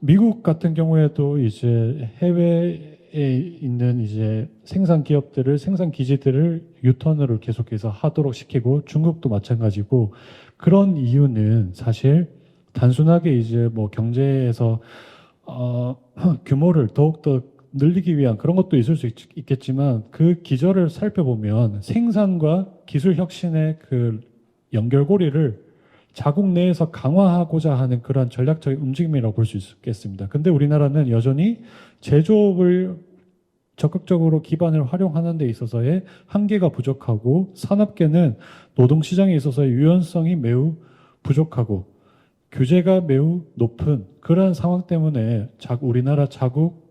미국 같은 경우에도 이제 해외에 있는 이제 생산 기업들을, 생산 기지들을 유턴을 계속해서 하도록 시키고, 중국도 마찬가지고, 그런 이유는 사실 단순하게 이제 뭐 경제에서 규모를 더욱더 늘리기 위한 그런 것도 있을 수 있겠지만, 그 기저를 살펴보면 생산과 기술 혁신의 그 연결고리를 자국 내에서 강화하고자 하는 그러한 전략적인 움직임이라고 볼 수 있겠습니다. 근데 우리나라는 여전히 제조업을 적극적으로 기반을 활용하는 데 있어서의 한계가 부족하고 산업계는 노동시장에 있어서의 유연성이 매우 부족하고 규제가 매우 높은 그러한 상황 때문에 우리나라 자국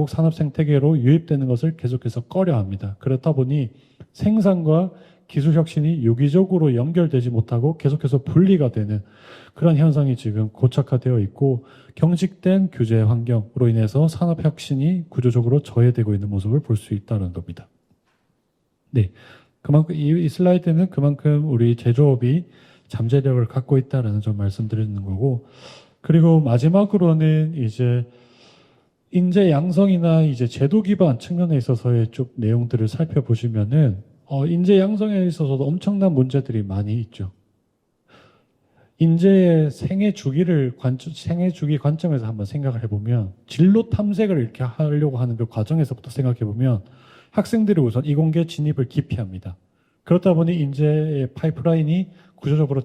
산업 생태계로 유입되는 것을 계속해서 꺼려합니다. 그렇다 보니 생산과 기술 혁신이 유기적으로 연결되지 못하고 계속해서 분리가 되는 그런 현상이 지금 고착화되어 있고 경직된 규제 환경으로 인해서 산업 혁신이 구조적으로 저해되고 있는 모습을 볼 수 있다는 겁니다. 네, 그만큼 이 슬라이드는 그만큼 우리 제조업이 잠재력을 갖고 있다라는 점 말씀드리는 거고, 그리고 마지막으로는 이제 인재 양성이나 이제 제도 기반 측면에 있어서의 쭉 내용들을 살펴보시면은 인재 양성에 있어서도 엄청난 문제들이 많이 있죠. 인재의 생애 주기 관점에서 한번 생각을 해보면 진로 탐색을 이렇게 하려고 하는 그 과정에서부터 생각해보면 학생들이 우선 이공계 진입을 기피합니다. 그렇다 보니 인재의 파이프라인이 구조적으로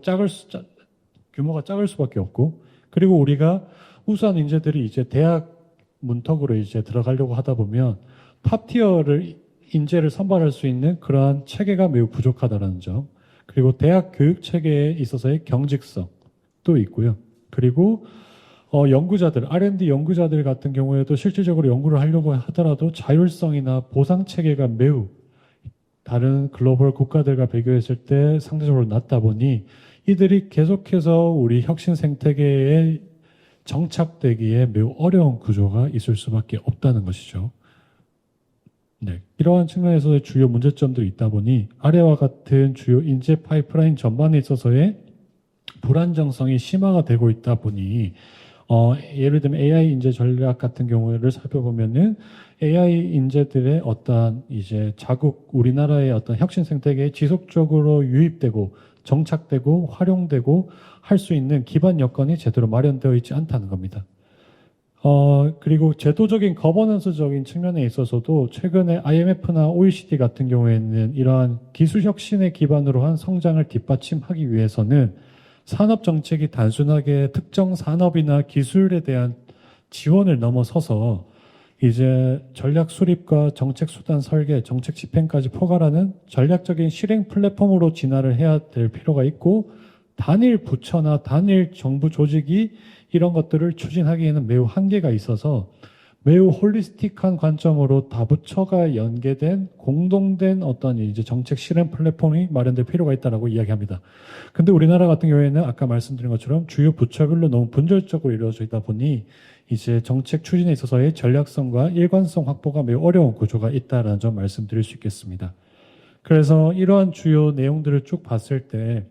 규모가 작을 수밖에 없고, 그리고 우리가 우수한 인재들이 이제 대학 문턱으로 이제 들어가려고 하다 보면 탑티어를 인재를 선발할 수 있는 그러한 체계가 매우 부족하다는 점, 그리고 대학 교육 체계에 있어서의 경직성도 있고요. 그리고 연구자들, R&D 연구자들 같은 경우에도 실질적으로 연구를 하려고 하더라도 자율성이나 보상 체계가 매우 다른 글로벌 국가들과 비교했을 때 상대적으로 낮다 보니 이들이 계속해서 우리 혁신 생태계에 정착되기에 매우 어려운 구조가 있을 수밖에 없다는 것이죠. 네, 이러한 측면에서의 주요 문제점들이 있다 보니 아래와 같은 주요 인재 파이프라인 전반에 있어서의 불안정성이 심화가 되고 있다 보니 예를 들면 AI 인재 전략 같은 경우를 살펴보면은 AI 인재들의 어떠한 이제 우리나라의 어떤 혁신 생태계에 지속적으로 유입되고 정착되고 활용되고 할 수 있는 기반 여건이 제대로 마련되어 있지 않다는 겁니다. 그리고 제도적인 거버넌스적인 측면에 있어서도 최근에 IMF나 OECD 같은 경우에는 이러한 기술 혁신의 기반으로 한 성장을 뒷받침하기 위해서는 산업 정책이 단순하게 특정 산업이나 기술에 대한 지원을 넘어서서 이제 전략 수립과 정책 수단 설계, 정책 집행까지 포괄하는 전략적인 실행 플랫폼으로 진화를 해야 될 필요가 있고, 단일 부처나 단일 정부 조직이 이런 것들을 추진하기에는 매우 한계가 있어서 매우 홀리스틱한 관점으로 다부처가 연계된 공동된 어떤 이제 정책 실행 플랫폼이 마련될 필요가 있다라고 이야기합니다. 근데 우리나라 같은 경우에는 아까 말씀드린 것처럼 주요 부처별로 너무 분절적으로 이루어져 있다 보니 이제 정책 추진에 있어서의 전략성과 일관성 확보가 매우 어려운 구조가 있다라는 점 말씀드릴 수 있겠습니다. 그래서 이러한 주요 내용들을 쭉 봤을 때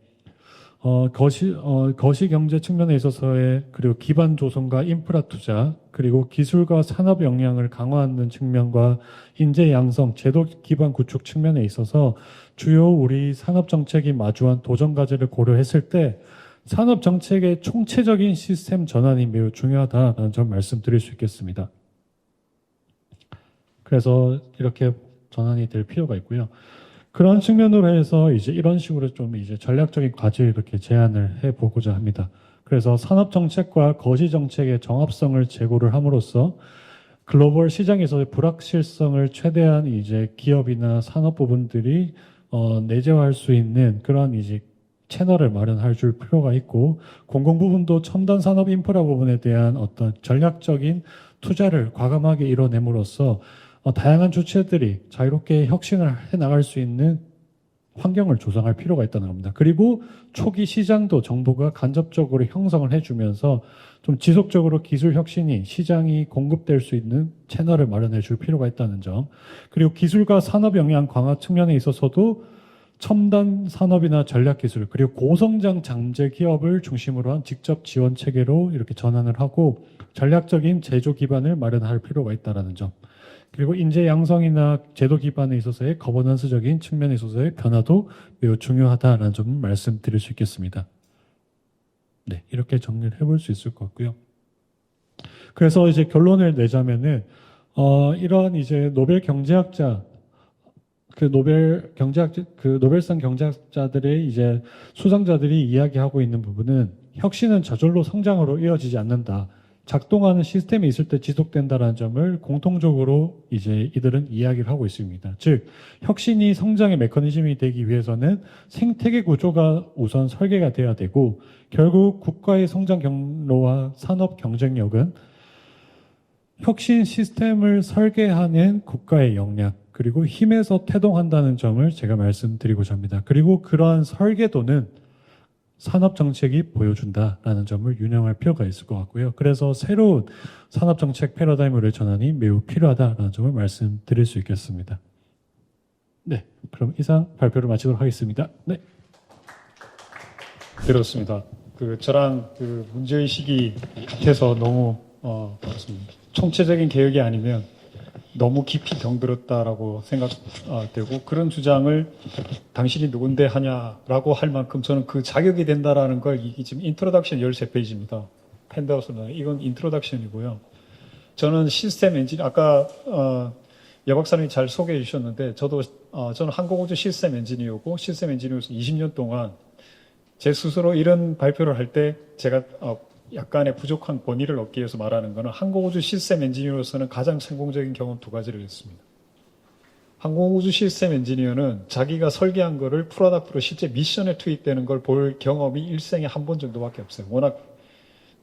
거시 경제 측면에 있어서의 그리고 기반 조성과 인프라 투자, 그리고 기술과 산업 역량을 강화하는 측면과 인재 양성, 제도 기반 구축 측면에 있어서 주요 우리 산업 정책이 마주한 도전 과제를 고려했을 때 산업 정책의 총체적인 시스템 전환이 매우 중요하다는 점 말씀드릴 수 있겠습니다. 그래서 이렇게 전환이 될 필요가 있고요. 그런 측면으로 해서 이제 이런 식으로 좀 이제 전략적인 과제를 이렇게 제안을 해보고자 합니다. 그래서 산업 정책과 거시 정책의 정합성을 제고를 함으로써 글로벌 시장에서의 불확실성을 최대한 이제 기업이나 산업 부분들이 내재화할 수 있는 그런 이제 채널을 마련할 줄 필요가 있고, 공공 부분도 첨단 산업 인프라 부분에 대한 어떤 전략적인 투자를 과감하게 이뤄냄으로써 다양한 주체들이 자유롭게 혁신을 해나갈 수 있는 환경을 조성할 필요가 있다는 겁니다. 그리고 초기 시장도 정부가 간접적으로 형성을 해주면서 좀 지속적으로 기술 혁신이 시장이 공급될 수 있는 채널을 마련해 줄 필요가 있다는 점, 그리고 기술과 산업 역량 강화 측면에 있어서도 첨단 산업이나 전략 기술, 그리고 고성장 잠재 기업을 중심으로 한 직접 지원 체계로 이렇게 전환을 하고 전략적인 제조 기반을 마련할 필요가 있다는 점, 그리고 인재 양성이나 제도 기반에 있어서의 거버넌스적인 측면에 있어서의 변화도 매우 중요하다는 점을 말씀드릴 수 있겠습니다. 네, 이렇게 정리를 해볼 수 있을 것 같고요. 그래서 이제 결론을 내자면은 이러한 이제 노벨 경제학자 그 노벨상 경제학자들의 이제 수상자들이 이야기하고 있는 부분은 혁신은 저절로 성장으로 이어지지 않는다. 작동하는 시스템이 있을 때 지속된다라는 점을 공통적으로 이제 이들은 이야기를 하고 있습니다. 즉, 혁신이 성장의 메커니즘이 되기 위해서는 생태계 구조가 우선 설계가 돼야 되고, 결국 국가의 성장 경로와 산업 경쟁력은 혁신 시스템을 설계하는 국가의 역량, 그리고 힘에서 태동한다는 점을 제가 말씀드리고자 합니다. 그리고 그러한 설계도는 산업정책이 보여준다라는 점을 유념할 필요가 있을 것 같고요. 그래서 새로운 산업정책 패러다임의 전환이 매우 필요하다라는 점을 말씀드릴 수 있겠습니다. 네, 그럼 이상 발표를 마치도록 하겠습니다. 네. 들었습니다. 저랑 문제의식이 같아서 너무 총체적인 개혁이 아니면 너무 깊이 병들었다라고 생각되고, 그런 주장을 당신이 누군데 하냐라고 할 만큼 저는 그 자격이 된다라는 걸, 이게 지금 인트로덕션 13페이지입니다. 펜다우스는 이건 인트로덕션이고요. 저는 시스템 엔진, 아까 여 박사님이 잘 소개해 주셨는데, 저는 항공우주 시스템 엔지니어고, 시스템 엔지니어로서 20년 동안 제 스스로 이런 발표를 할 때 제가 약간의 부족한 권위를 얻기 위해서 말하는 것은, 항공우주 시스템 엔지니어로서는 가장 성공적인 경험 2가지를 했습니다. 항공우주 시스템 엔지니어는 자기가 설계한 거를 프로덕트로 실제 미션에 투입되는 걸 볼 경험이 일생에 한 번 정도밖에 없어요. 워낙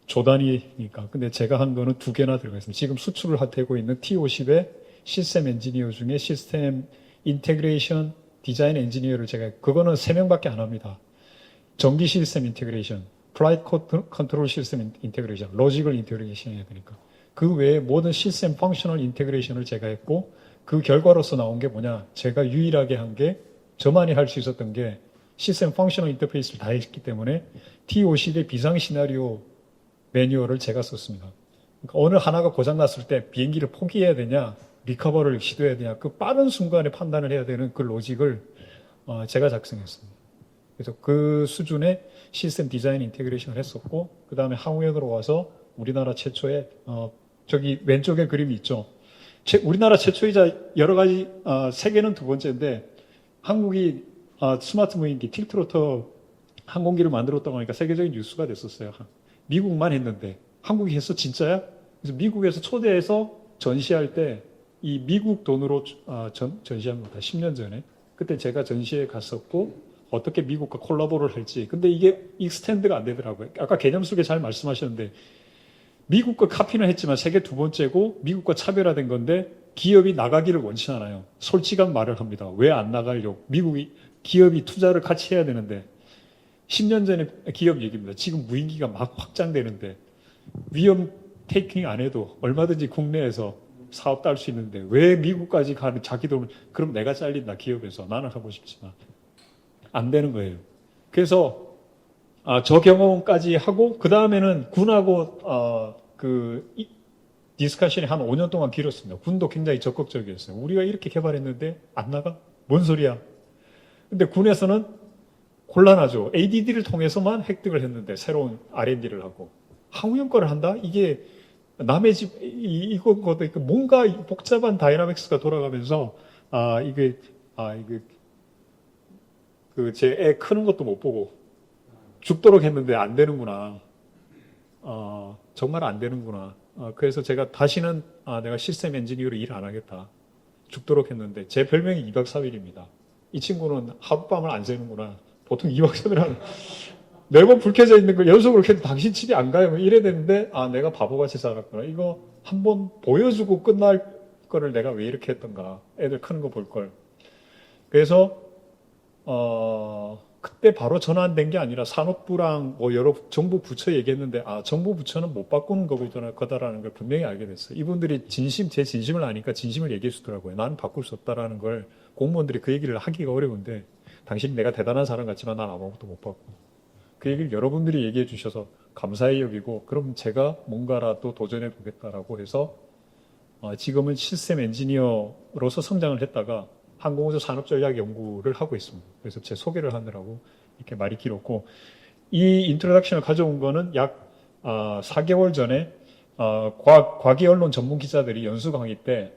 조단위니까. 근데 제가 한 거는 2개나 들어가 있습니다. 지금 수출을 하고 있는 T50의 시스템 엔지니어 중에 시스템 인테그레이션 디자인 엔지니어를 그거는 3명밖에 안 합니다. 전기 시스템 인테그레이션, 플라이트 컨트롤 시스템 인테그레이션, 로직을 인테그레이션 해야 되니까. 그 외에 모든 시스템 펑셔널 인테그레이션을 제가 했고, 그 결과로서 나온 게 뭐냐, 제가 유일하게 한 게, 저만이 할 수 있었던 게 시스템 펑셔널 인터페이스를 다 했기 때문에 T50의 비상 시나리오 매뉴얼을 제가 썼습니다. 그러니까 어느 하나가 고장났을 때 비행기를 포기해야 되냐, 리커버를 시도해야 되냐, 그 빠른 순간에 판단을 해야 되는 그 로직을 제가 작성했습니다. 그래서 그 수준의 시스템 디자인 인테그레이션을 했었고, 그 다음에 항우에 들어와서 우리나라 최초의 저기 왼쪽에 그림이 있죠. 우리나라 최초이자 여러 가지 세계는 2번째인데, 한국이 스마트 무인기 틸트로터 항공기를 만들었다고 하니까 세계적인 뉴스가 됐었어요. 미국만 했는데 한국이 했어? 진짜야? 그래서 미국에서 초대해서 전시할 때 이 미국 돈으로 전시한 겁니다. 10년 전에. 그때 제가 전시회 갔었고, 어떻게 미국과 콜라보를 할지. 근데 이게 익스텐드가 안 되더라고요. 아까 개념 속에 잘 말씀하셨는데, 미국과 카피는 했지만 세계 2번째고 미국과 차별화된 건데, 기업이 나가기를 원치 않아요. 솔직한 말을 합니다. 왜 안 나가려고? 기업이 투자를 같이 해야 되는데, 10년 전에 기업 얘기입니다. 지금 무인기가 막 확장되는데, 위험 테이킹 안 해도 얼마든지 국내에서 사업 딸 수 있는데, 왜 미국까지 가는 자기 돈을, 그럼 내가 잘린다, 기업에서. 나는 하고 싶지만. 안 되는 거예요. 그래서 저 경험까지 하고, 그 다음에는 군하고 디스커션이 한 5년 동안 길었습니다. 군도 굉장히 적극적이었어요. 우리가 이렇게 개발했는데 안 나가? 뭔 소리야? 근데 군에서는 곤란하죠. ADD를 통해서만 획득을 했는데, 새로운 R&D를 하고. 항우형 거를 한다? 이게 남의 집 이거거든. 뭔가 복잡한 다이나믹스가 돌아가면서 제 애 크는 것도 못 보고 죽도록 했는데 안 되는구나. 정말 안 되는구나. 그래서 제가 다시는 내가 시스템 엔지니어로 일 안 하겠다. 죽도록 했는데, 제 별명이 2박 3일입니다. 이 친구는 하룻밤을 안 새는구나. 보통 2박 3일 하는, 매번 불 켜져 있는 걸 연속으로 켜도 당신 집이 안 가요. 이래야 되는데, 내가 바보같이 살았구나. 이거 한번 보여주고 끝날 거를 내가 왜 이렇게 했던가. 애들 크는 거 볼 걸. 그래서, 그때 바로 전환된 게 아니라 산업부랑 여러 정부 부처 얘기했는데, 정부 부처는 못 바꾸는 거다라는 걸 분명히 알게 됐어요. 이분들이 제 진심을 아니까 진심을 얘기해 주더라고요. 나는 바꿀 수 없다라는 걸 공무원들이 그 얘기를 하기가 어려운데, 당신 내가 대단한 사람 같지만 난 아무것도 못 바꾸고. 그 얘기를 여러분들이 얘기해 주셔서 감사히 여기고, 그럼 제가 뭔가라도 도전해 보겠다라고 해서 지금은 시스템 엔지니어로서 성장을 했다가 항공우주 산업전략연구를 하고 있습니다. 그래서 제 소개를 하느라고 이렇게 말이 길었고, 이 인트로덕션을 가져온 거는 약 4개월 전에 과기 언론 전문 기자들이 연수 강의 때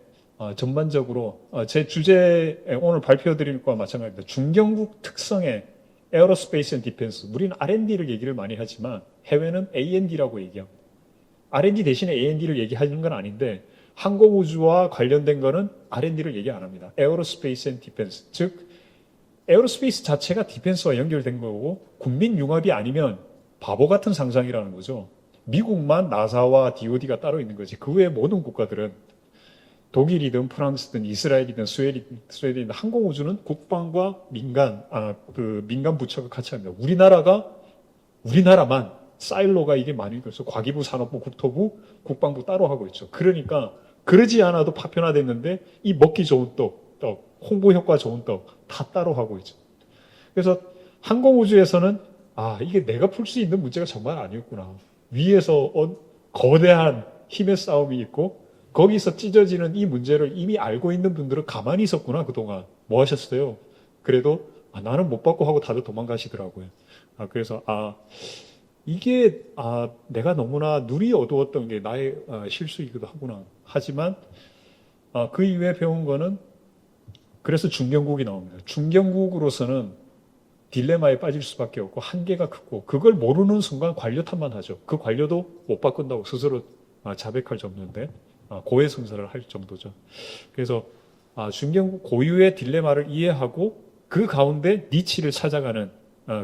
전반적으로 제 주제 오늘 발표드릴 거와 마찬가지입니다. 중견국 특성의 에어로스페이스 앤 디펜스. 우리는 R&D를 얘기를 많이 하지만 해외는 A&D라고 얘기합니다. R&D 대신에 A&D를 얘기하는 건 아닌데 항공우주와 관련된 거는 R&D를 얘기 안 합니다. 에어로스페이스 앤 디펜스. 즉 에어로스페이스 자체가 디펜스와 연결된 거고 국민 융합이 아니면 바보 같은 상상이라는 거죠. 미국만 나사와 DOD가 따로 있는 거지. 그 외의 모든 국가들은 독일이든 프랑스든 이스라엘이든 스웨덴이든 항공우주는 국방과 민간 부처가 같이 합니다. 우리나라만 사일로가 이게 많이 그래서 과기부, 산업부, 국토부, 국방부 따로 하고 있죠. 그러니까 그러지 않아도 파편화됐는데 이 먹기 좋은 떡, 홍보 효과 좋은 떡 다 따로 하고 있죠. 그래서 항공우주에서는 이게 내가 풀 수 있는 문제가 정말 아니었구나. 위에서 거대한 힘의 싸움이 있고 거기서 찢어지는 이 문제를 이미 알고 있는 분들은 가만히 있었구나. 그동안 뭐 하셨어요? 그래도 나는 못 받고 하고 다들 도망가시더라고요. 그래서 이게 내가 너무나 눈이 어두웠던 게 나의 실수이기도 하구나. 하지만 그 이후에 배운 거는 그래서 중견국이 나옵니다. 중견국으로서는 딜레마에 빠질 수밖에 없고 한계가 크고 그걸 모르는 순간 관료 탓만 하죠. 그 관료도 못 바꾼다고 스스로 자백할 정도인데 고해성사를 할 정도죠. 그래서 중견국 고유의 딜레마를 이해하고 그 가운데 니치를 찾아가는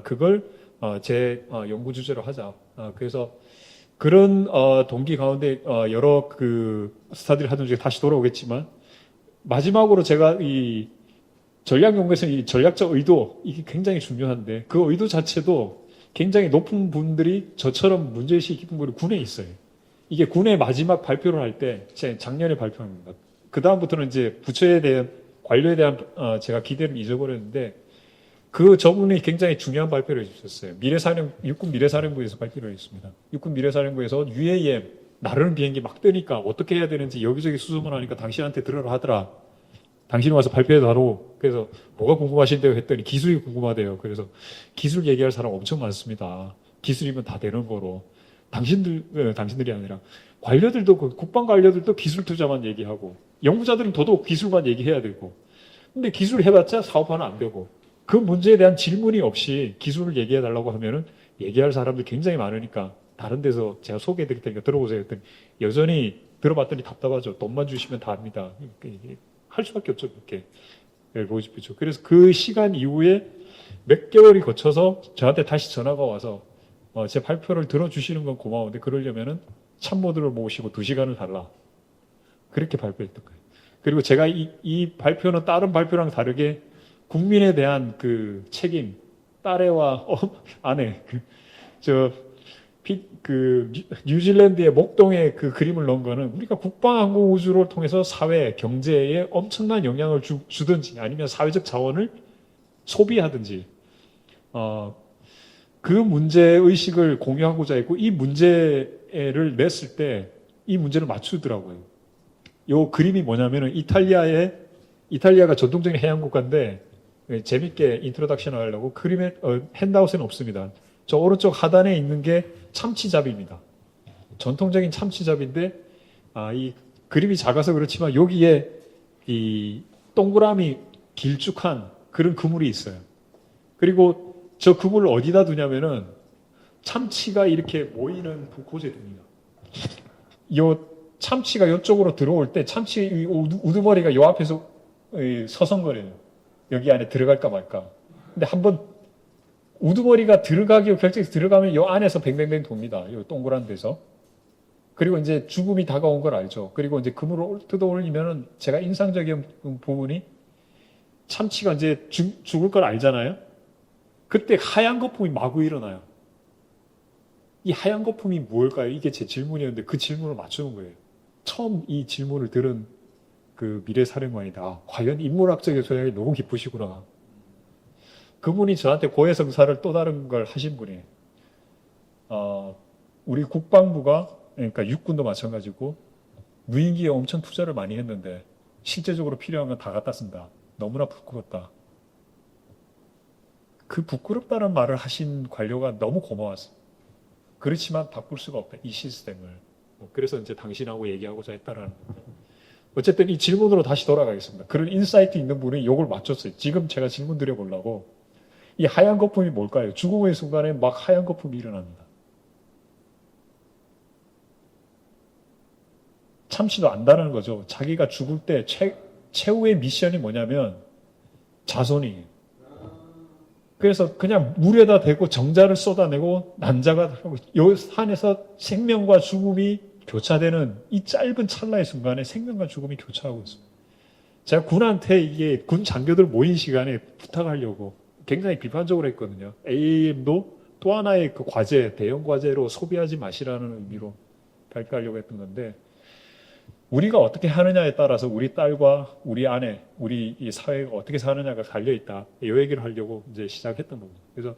그걸 제 연구 주제로 하자. 그래서 그런 동기 가운데 여러 그 스타디를 하던 중에 다시 돌아오겠지만 마지막으로 제가 이 전략 연구에서 이 전략적 의도 이게 굉장히 중요한데 그 의도 자체도 굉장히 높은 분들이 저처럼 문제의식이 깊은 분이 군에 있어요. 이게 군의 마지막 발표를 할 때 작년에 발표합니다. 그 다음부터는 이제 부처에 대한 관료에 대한 제가 기대를 잊어버렸는데 저분이 굉장히 중요한 발표를 해주셨어요. 육군 미래사령부에서 발표를 했습니다. 육군 미래사령부에서 UAM 나르는 비행기 막 뜨니까 어떻게 해야 되는지 여기저기 수소문 하니까 당신한테 들으라 하더라. 당신이 와서 발표해달라고. 그래서 뭐가 궁금하신데요? 했더니 기술이 궁금하대요. 그래서 기술 얘기할 사람 엄청 많습니다. 기술이면 다 되는 거로. 당신들이 아니라 관료들도 국방 관료들도 기술 투자만 얘기하고 연구자들은 더더욱 기술만 얘기해야 되고 근데 기술 해봤자 사업화는 안 되고 그 문제에 대한 질문이 없이 기술을 얘기해달라고 하면은 얘기할 사람들 굉장히 많으니까 다른 데서 제가 소개해드릴 테니까 들어보세요 했더니 여전히 들어봤더니 답답하죠. 돈만 주시면 다 합니다. 할 수밖에 없죠. 그렇게 보고 싶죠. 그래서 그 시간 이후에 몇 개월이 거쳐서 저한테 다시 전화가 와서 제 발표를 들어주시는 건 고마운데 그러려면은 참모들을 모시고 2시간을 달라. 그렇게 발표했던 거예요. 그리고 제가 이 발표는 다른 발표랑 다르게 국민에 대한 그 책임, 딸애와 아내, 뉴질랜드의 목동에 그 그림을 넣은 거는 우리가 국방항공우주를 통해서 사회, 경제에 엄청난 영향을 주든지 아니면 사회적 자원을 소비하든지, 그 문제의식을 공유하고자 했고, 이 문제를 냈을 때 이 문제를 맞추더라고요. 요 그림이 뭐냐면은 이탈리아가 전통적인 해양국가인데, 재밌게 인트로덕션을 하려고 그림에, 핸드아웃에는 없습니다. 저 오른쪽 하단에 있는 게 참치잡이입니다. 전통적인 참치잡인데, 이 그림이 작아서 그렇지만 여기에 이 동그라미 길쭉한 그런 그물이 있어요. 그리고 저 그물을 어디다 두냐면은 참치가 이렇게 모이는 곳에 둡니다. 요 참치가 이쪽으로 들어올 때 참치 우두머리가 요 앞에서 서성거려요. 여기 안에 들어갈까 말까. 근데 한번 우두머리가 결정해서 들어가면 요 안에서 뱅뱅뱅 돕니다. 요 동그란 데서. 그리고 이제 죽음이 다가온 걸 알죠. 그리고 이제 그물을 뜯어 올리면은 제가 인상적인 부분이 참치가 이제 죽을 걸 알잖아요. 그때 하얀 거품이 마구 일어나요. 이 하얀 거품이 뭘까요? 이게 제 질문이었는데 그 질문을 맞추는 거예요. 처음 이 질문을 들은 그 미래사령관이다. 과연 인문학적인 소양이 너무 깊으시구나. 그분이 저한테 고해성사를 또 다른 걸 하신 분이에요. 우리 국방부가, 그러니까 육군도 마찬가지고, 무인기에 엄청 투자를 많이 했는데, 실제적으로 필요한 건 다 갖다 쓴다. 너무나 부끄럽다. 그 부끄럽다는 말을 하신 관료가 너무 고마웠어요. 그렇지만 바꿀 수가 없다. 이 시스템을. 그래서 이제 당신하고 얘기하고자 했다라는 겁니다. 어쨌든 이 질문으로 다시 돌아가겠습니다. 그런 인사이트 있는 분이 요걸 맞췄어요. 지금 제가 질문 드려보려고. 이 하얀 거품이 뭘까요? 죽음의 순간에 막 하얀 거품이 일어납니다. 참치도 안다는 거죠. 자기가 죽을 때 최후의 미션이 뭐냐면 자손이에요. 그래서 그냥 물에다 대고 정자를 쏟아내고 난자가 하고 요 산에서 생명과 죽음이 교차되는 이 짧은 찰나의 순간에 생명과 죽음이 교차하고 있습니다. 제가 군한테 이게 군 장교들 모인 시간에 부탁하려고 굉장히 비판적으로 했거든요. AAM도 또 하나의 그 과제, 대형 과제로 소비하지 마시라는 의미로 발표하려고 했던 건데 우리가 어떻게 하느냐에 따라서 우리 딸과 우리 아내, 우리 이 사회가 어떻게 사느냐가 달려있다. 이 얘기를 하려고 이제 시작했던 겁니다. 그래서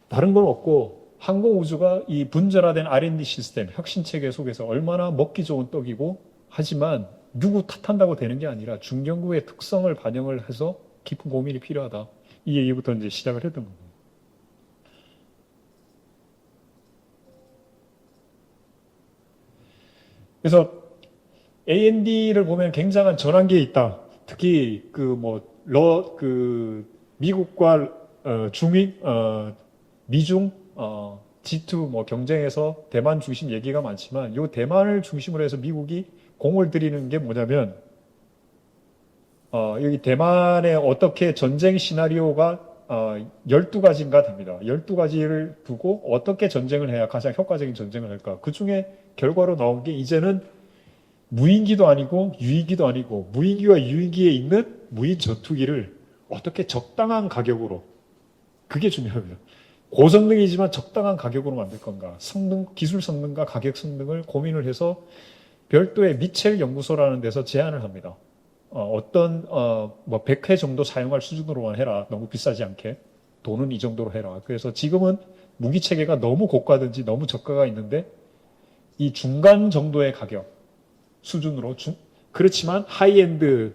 다른 건 없고 항공우주가 이 분절화된 R&D 시스템, 혁신체계 속에서 얼마나 먹기 좋은 떡이고 하지만 누구 탓한다고 되는 게 아니라 중견국의 특성을 반영을 해서 깊은 고민이 필요하다. 이 얘기부터 이제 시작을 했던 겁니다. 그래서 A&D를 보면 굉장한 전환기에 있다. 특히 미국과 미중 G2 경쟁에서 대만 중심 얘기가 많지만 이 대만을 중심으로 해서 미국이 공을 들이는 게 뭐냐면 여기 대만에 어떻게 전쟁 시나리오가 12가지인가 됩니다. 12가지를 두고 어떻게 전쟁을 해야 가장 효과적인 전쟁을 할까. 그 중에 결과로 나온 게 이제는 무인기도 아니고 유인기도 아니고 무인기와 유인기에 있는 무인 전투기를 어떻게 적당한 가격으로 그게 중요합니다. 고성능이지만 적당한 가격으로 만들 건가. 기술 성능과 가격 성능을 고민을 해서 별도의 미첼 연구소라는 데서 제안을 합니다. 100회 정도 사용할 수준으로만 해라. 너무 비싸지 않게. 돈은 이 정도로 해라. 그래서 지금은 무기 체계가 너무 고가든지 너무 저가가 있는데 이 중간 정도의 가격 수준으로 그렇지만 하이엔드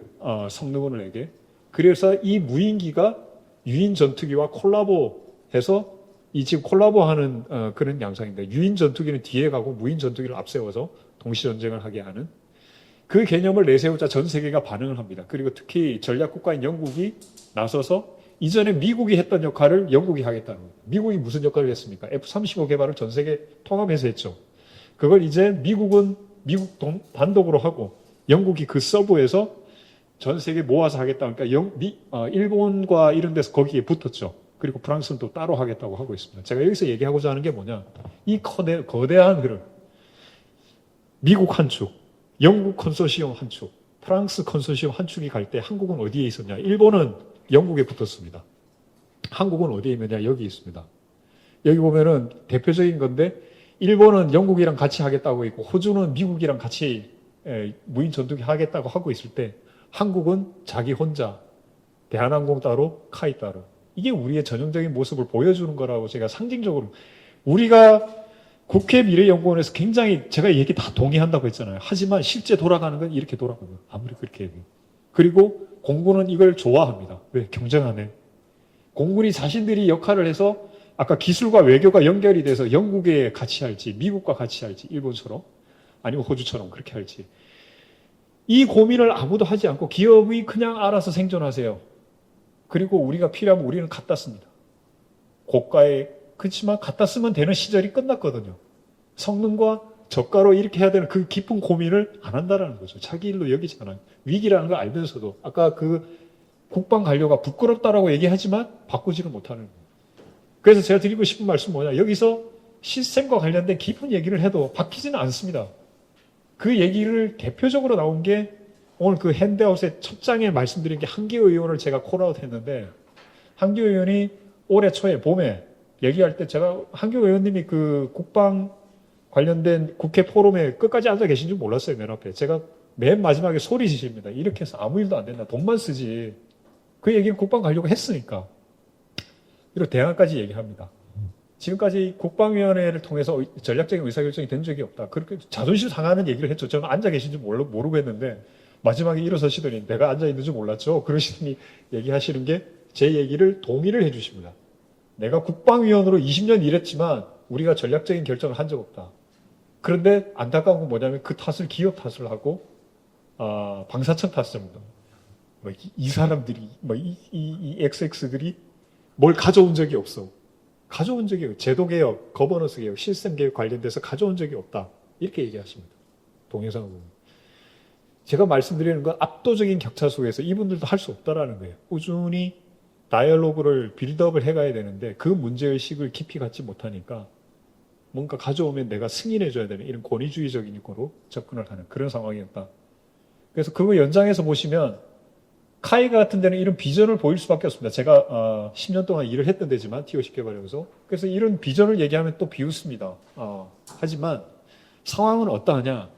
성능을 내게. 그래서 이 무인기가 유인 전투기와 콜라보해서 이 지금 콜라보하는 그런 양상인데 유인 전투기는 뒤에 가고 무인 전투기를 앞세워서 동시 전쟁을 하게 하는 그 개념을 내세우자 전 세계가 반응을 합니다. 그리고 특히 전략국가인 영국이 나서서 이전에 미국이 했던 역할을 영국이 하겠다는 거예요. 미국이 무슨 역할을 했습니까? F-35 개발을 전 세계 통합해서 했죠. 그걸 이제 미국은 미국 단독으로 하고 영국이 그 서브에서 전 세계 모아서 하겠다. 그러니까 일본과 이런 데서 거기에 붙었죠. 그리고 프랑스는 또 따로 하겠다고 하고 있습니다. 제가 여기서 얘기하고자 하는 게 뭐냐. 이 거대한 흐름. 미국 한 축, 영국 컨소시엄 한 축, 프랑스 컨소시엄 한 축이 갈 때 한국은 어디에 있었냐. 일본은 영국에 붙었습니다. 한국은 어디에 있느냐. 여기 있습니다. 여기 보면은 대표적인 건데 일본은 영국이랑 같이 하겠다고 있고 호주는 미국이랑 같이 무인 전투기 하겠다고 하고 있을 때 한국은 자기 혼자 대한항공 따로 카이 따로 이게 우리의 전형적인 모습을 보여주는 거라고 제가 상징적으로 우리가 국회 미래연구원에서 굉장히 제가 얘기 다 동의한다고 했잖아요. 하지만 실제 돌아가는 건 이렇게 돌아가요. 아무리 그렇게 얘기해요. 그리고 공군은 이걸 좋아합니다. 왜? 경쟁하네. 공군이 자신들이 역할을 해서 아까 기술과 외교가 연결이 돼서 영국에 같이 할지 미국과 같이 할지 일본처럼 아니면 호주처럼 그렇게 할지 이 고민을 아무도 하지 않고 기업이 그냥 알아서 생존하세요. 그리고 우리가 필요하면 우리는 갖다 씁니다. 고가에 그렇지만 갖다 쓰면 되는 시절이 끝났거든요. 성능과 저가로 이렇게 해야 되는 그 깊은 고민을 안 한다는 거죠. 자기 일로 여기지 않아요. 위기라는 걸 알면서도 아까 그 국방 관료가 부끄럽다라고 얘기하지만 바꾸지를 못하는 거예요. 그래서 제가 드리고 싶은 말씀은 뭐냐. 여기서 시스템과 관련된 깊은 얘기를 해도 바뀌지는 않습니다. 그 얘기를 대표적으로 나온 게 오늘 그 핸드아웃의 첫 장에 말씀드린 게 한기호 의원을 제가 콜아웃 했는데 한기호 의원이 올해 초에 봄에 얘기할 때 제가 한기호 의원님이 그 국방 관련된 국회 포럼에 끝까지 앉아 계신 줄 몰랐어요. 맨 앞에. 제가 맨 마지막에 소리 지십니다. 이렇게 해서 아무 일도 안 된다. 돈만 쓰지. 그 얘기는 국방 관료가 했으니까. 그리고 대안까지 얘기합니다. 지금까지 국방위원회를 통해서 전략적인 의사결정이 된 적이 없다. 그렇게 자존심 상하는 얘기를 했죠. 저는 앉아 계신 줄 모르고 했는데 마지막에 일어서시더니 내가 앉아 있는 줄 몰랐죠. 그러시더니 얘기하시는 게 제 얘기를 동의를 해주십니다. 내가 국방위원으로 20년 일했지만 우리가 전략적인 결정을 한 적 없다. 그런데 안타까운 건 뭐냐면 그 탓을 기업 탓을 하고 방사청 탔습니다. 이 사람들이, 이 XX들이 뭘 가져온 적이 없어. 가져온 적이 없어. 제도개혁, 거버넌스 개혁, 시스템 개혁 관련돼서 가져온 적이 없다. 이렇게 얘기하십니다. 동영상을 보면. 제가 말씀드리는 건 압도적인 격차 속에서 이분들도 할 수 없다라는 거예요. 꾸준히 다이얼로그를 빌드업을 해가야 되는데 그 문제의식을 깊이 갖지 못하니까 뭔가 가져오면 내가 승인해줘야 되는 이런 권위주의적인 거로 접근을 하는 그런 상황이었다. 그래서 그거 연장해서 보시면 카이가 같은 데는 이런 비전을 보일 수밖에 없습니다. 제가 10년 동안 일을 했던 데지만 TOC 개발하면서 그래서 이런 비전을 얘기하면 또 비웃습니다. 하지만 상황은 어떠하냐?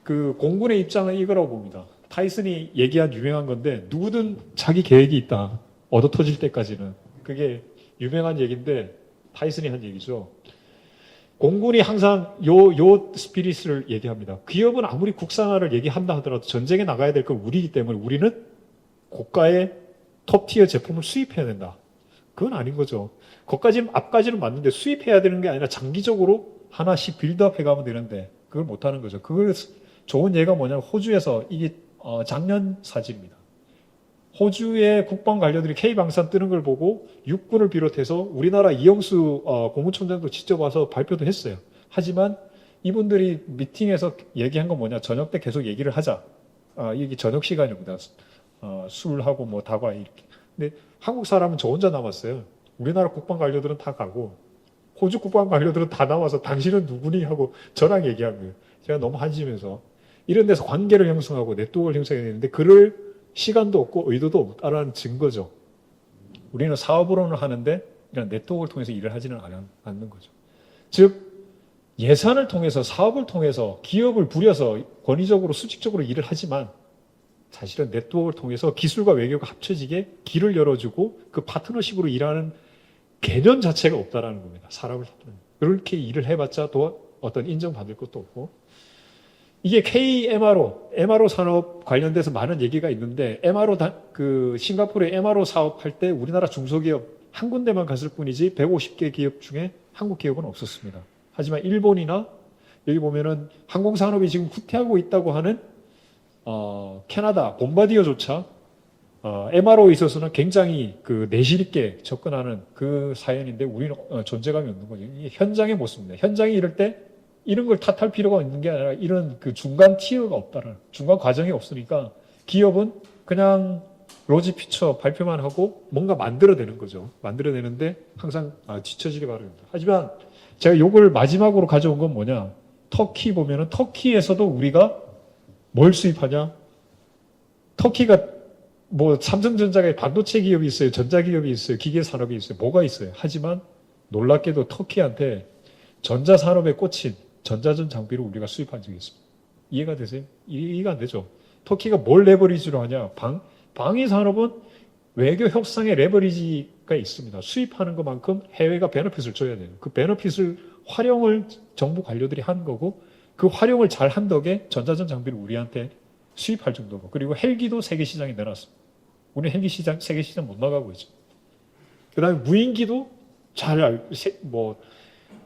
그 공군의 입장은 이거라고 봅니다. 타이슨이 얘기한 유명한 건데 누구든 자기 계획이 있다. 얻어 터질 때까지는. 그게 유명한 얘기인데 타이슨이 한 얘기죠. 공군이 항상 요 스피릿을 얘기합니다. 기업은 아무리 국산화를 얘기한다 하더라도 전쟁에 나가야 될 건 우리이기 때문에 우리는 고가의 톱티어 제품을 수입해야 된다. 그건 아닌 거죠. 거기까지는 앞까지는 맞는데 수입해야 되는 게 아니라 장기적으로 하나씩 빌드업 해가면 되는데 그걸 못하는 거죠. 그걸 좋은 예가 뭐냐면 호주에서 이게 작년 사진입니다. 호주의 국방 관료들이 K방산 뜨는 걸 보고 육군을 비롯해서 우리나라 이영수 국무총장도 직접 와서 발표도 했어요. 하지만 이분들이 미팅에서 얘기한 건 뭐냐. 저녁 때 계속 얘기를 하자. 이게 저녁 시간입니다. 술하고 뭐 다과 이렇게. 근데 한국 사람은 저 혼자 남았어요. 우리나라 국방 관료들은 다 가고 호주 국방 관료들은 다 나와서 당신은 누구니 하고 저랑 얘기한 거예요. 제가 너무 한심해서 이런 데서 관계를 형성하고 네트워크를 형성해야 되는데 그럴 시간도 없고 의도도 없다라는 증거죠. 우리는 사업으로는 하는데 이런 네트워크를 통해서 일을 하지는 않는 거죠. 즉 예산을 통해서 사업을 통해서 기업을 부려서 권위적으로 수직적으로 일을 하지만 사실은 네트워크를 통해서 기술과 외교가 합쳐지게 길을 열어주고 그 파트너십으로 일하는 개념 자체가 없다라는 겁니다. 사람을 그렇게 일을 해봤자 또 어떤 인정받을 것도 없고 이게 MRO 산업 관련돼서 많은 얘기가 있는데 그 싱가포르의 MRO 사업할 때 우리나라 중소기업 한 군데만 갔을 뿐이지 150개 기업 중에 한국 기업은 없었습니다. 하지만 일본이나 여기 보면은 항공산업이 지금 후퇴하고 있다고 하는 캐나다 bombardier 조차 MRO에 있어서는 굉장히 그 내실 있게 접근하는 그 사연인데 우리는 존재감이 없는 거죠. 이게 현장의 모습입니다. 현장에 이럴 때 이런 걸 탓할 필요가 있는 게 아니라 이런 그 중간 티어가 없다는 중간 과정이 없으니까 기업은 그냥 로지 피처 발표만 하고 뭔가 만들어내는 거죠. 만들어내는데 항상 뒤처지기 바랍니다. 하지만 제가 요걸 마지막으로 가져온 건 뭐냐? 터키 보면은 터키에서도 우리가 뭘 수입하냐? 터키가 뭐 삼성전자가 반도체 기업이 있어요. 전자기업이 있어요. 기계산업이 있어요. 뭐가 있어요. 하지만 놀랍게도 터키한테 전자산업에 꽂힌 전자전 장비를 우리가 수입한 적이 있습니다. 이해가 되세요? 이해가 안 되죠. 터키가 뭘 레버리지로 하냐? 방위 산업은 외교 협상에 레버리지가 있습니다. 수입하는 것만큼 해외가 베너핏을 줘야 돼요. 그 베너핏을 활용을 정부 관료들이 한 거고 그 활용을 잘 한 덕에 전자전 장비를 우리한테 수입할 정도로 그리고 헬기도 세계 시장에 내놨습니다. 우리는 헬기 시장 세계 시장 못 나가고 있죠. 그다음에 무인기도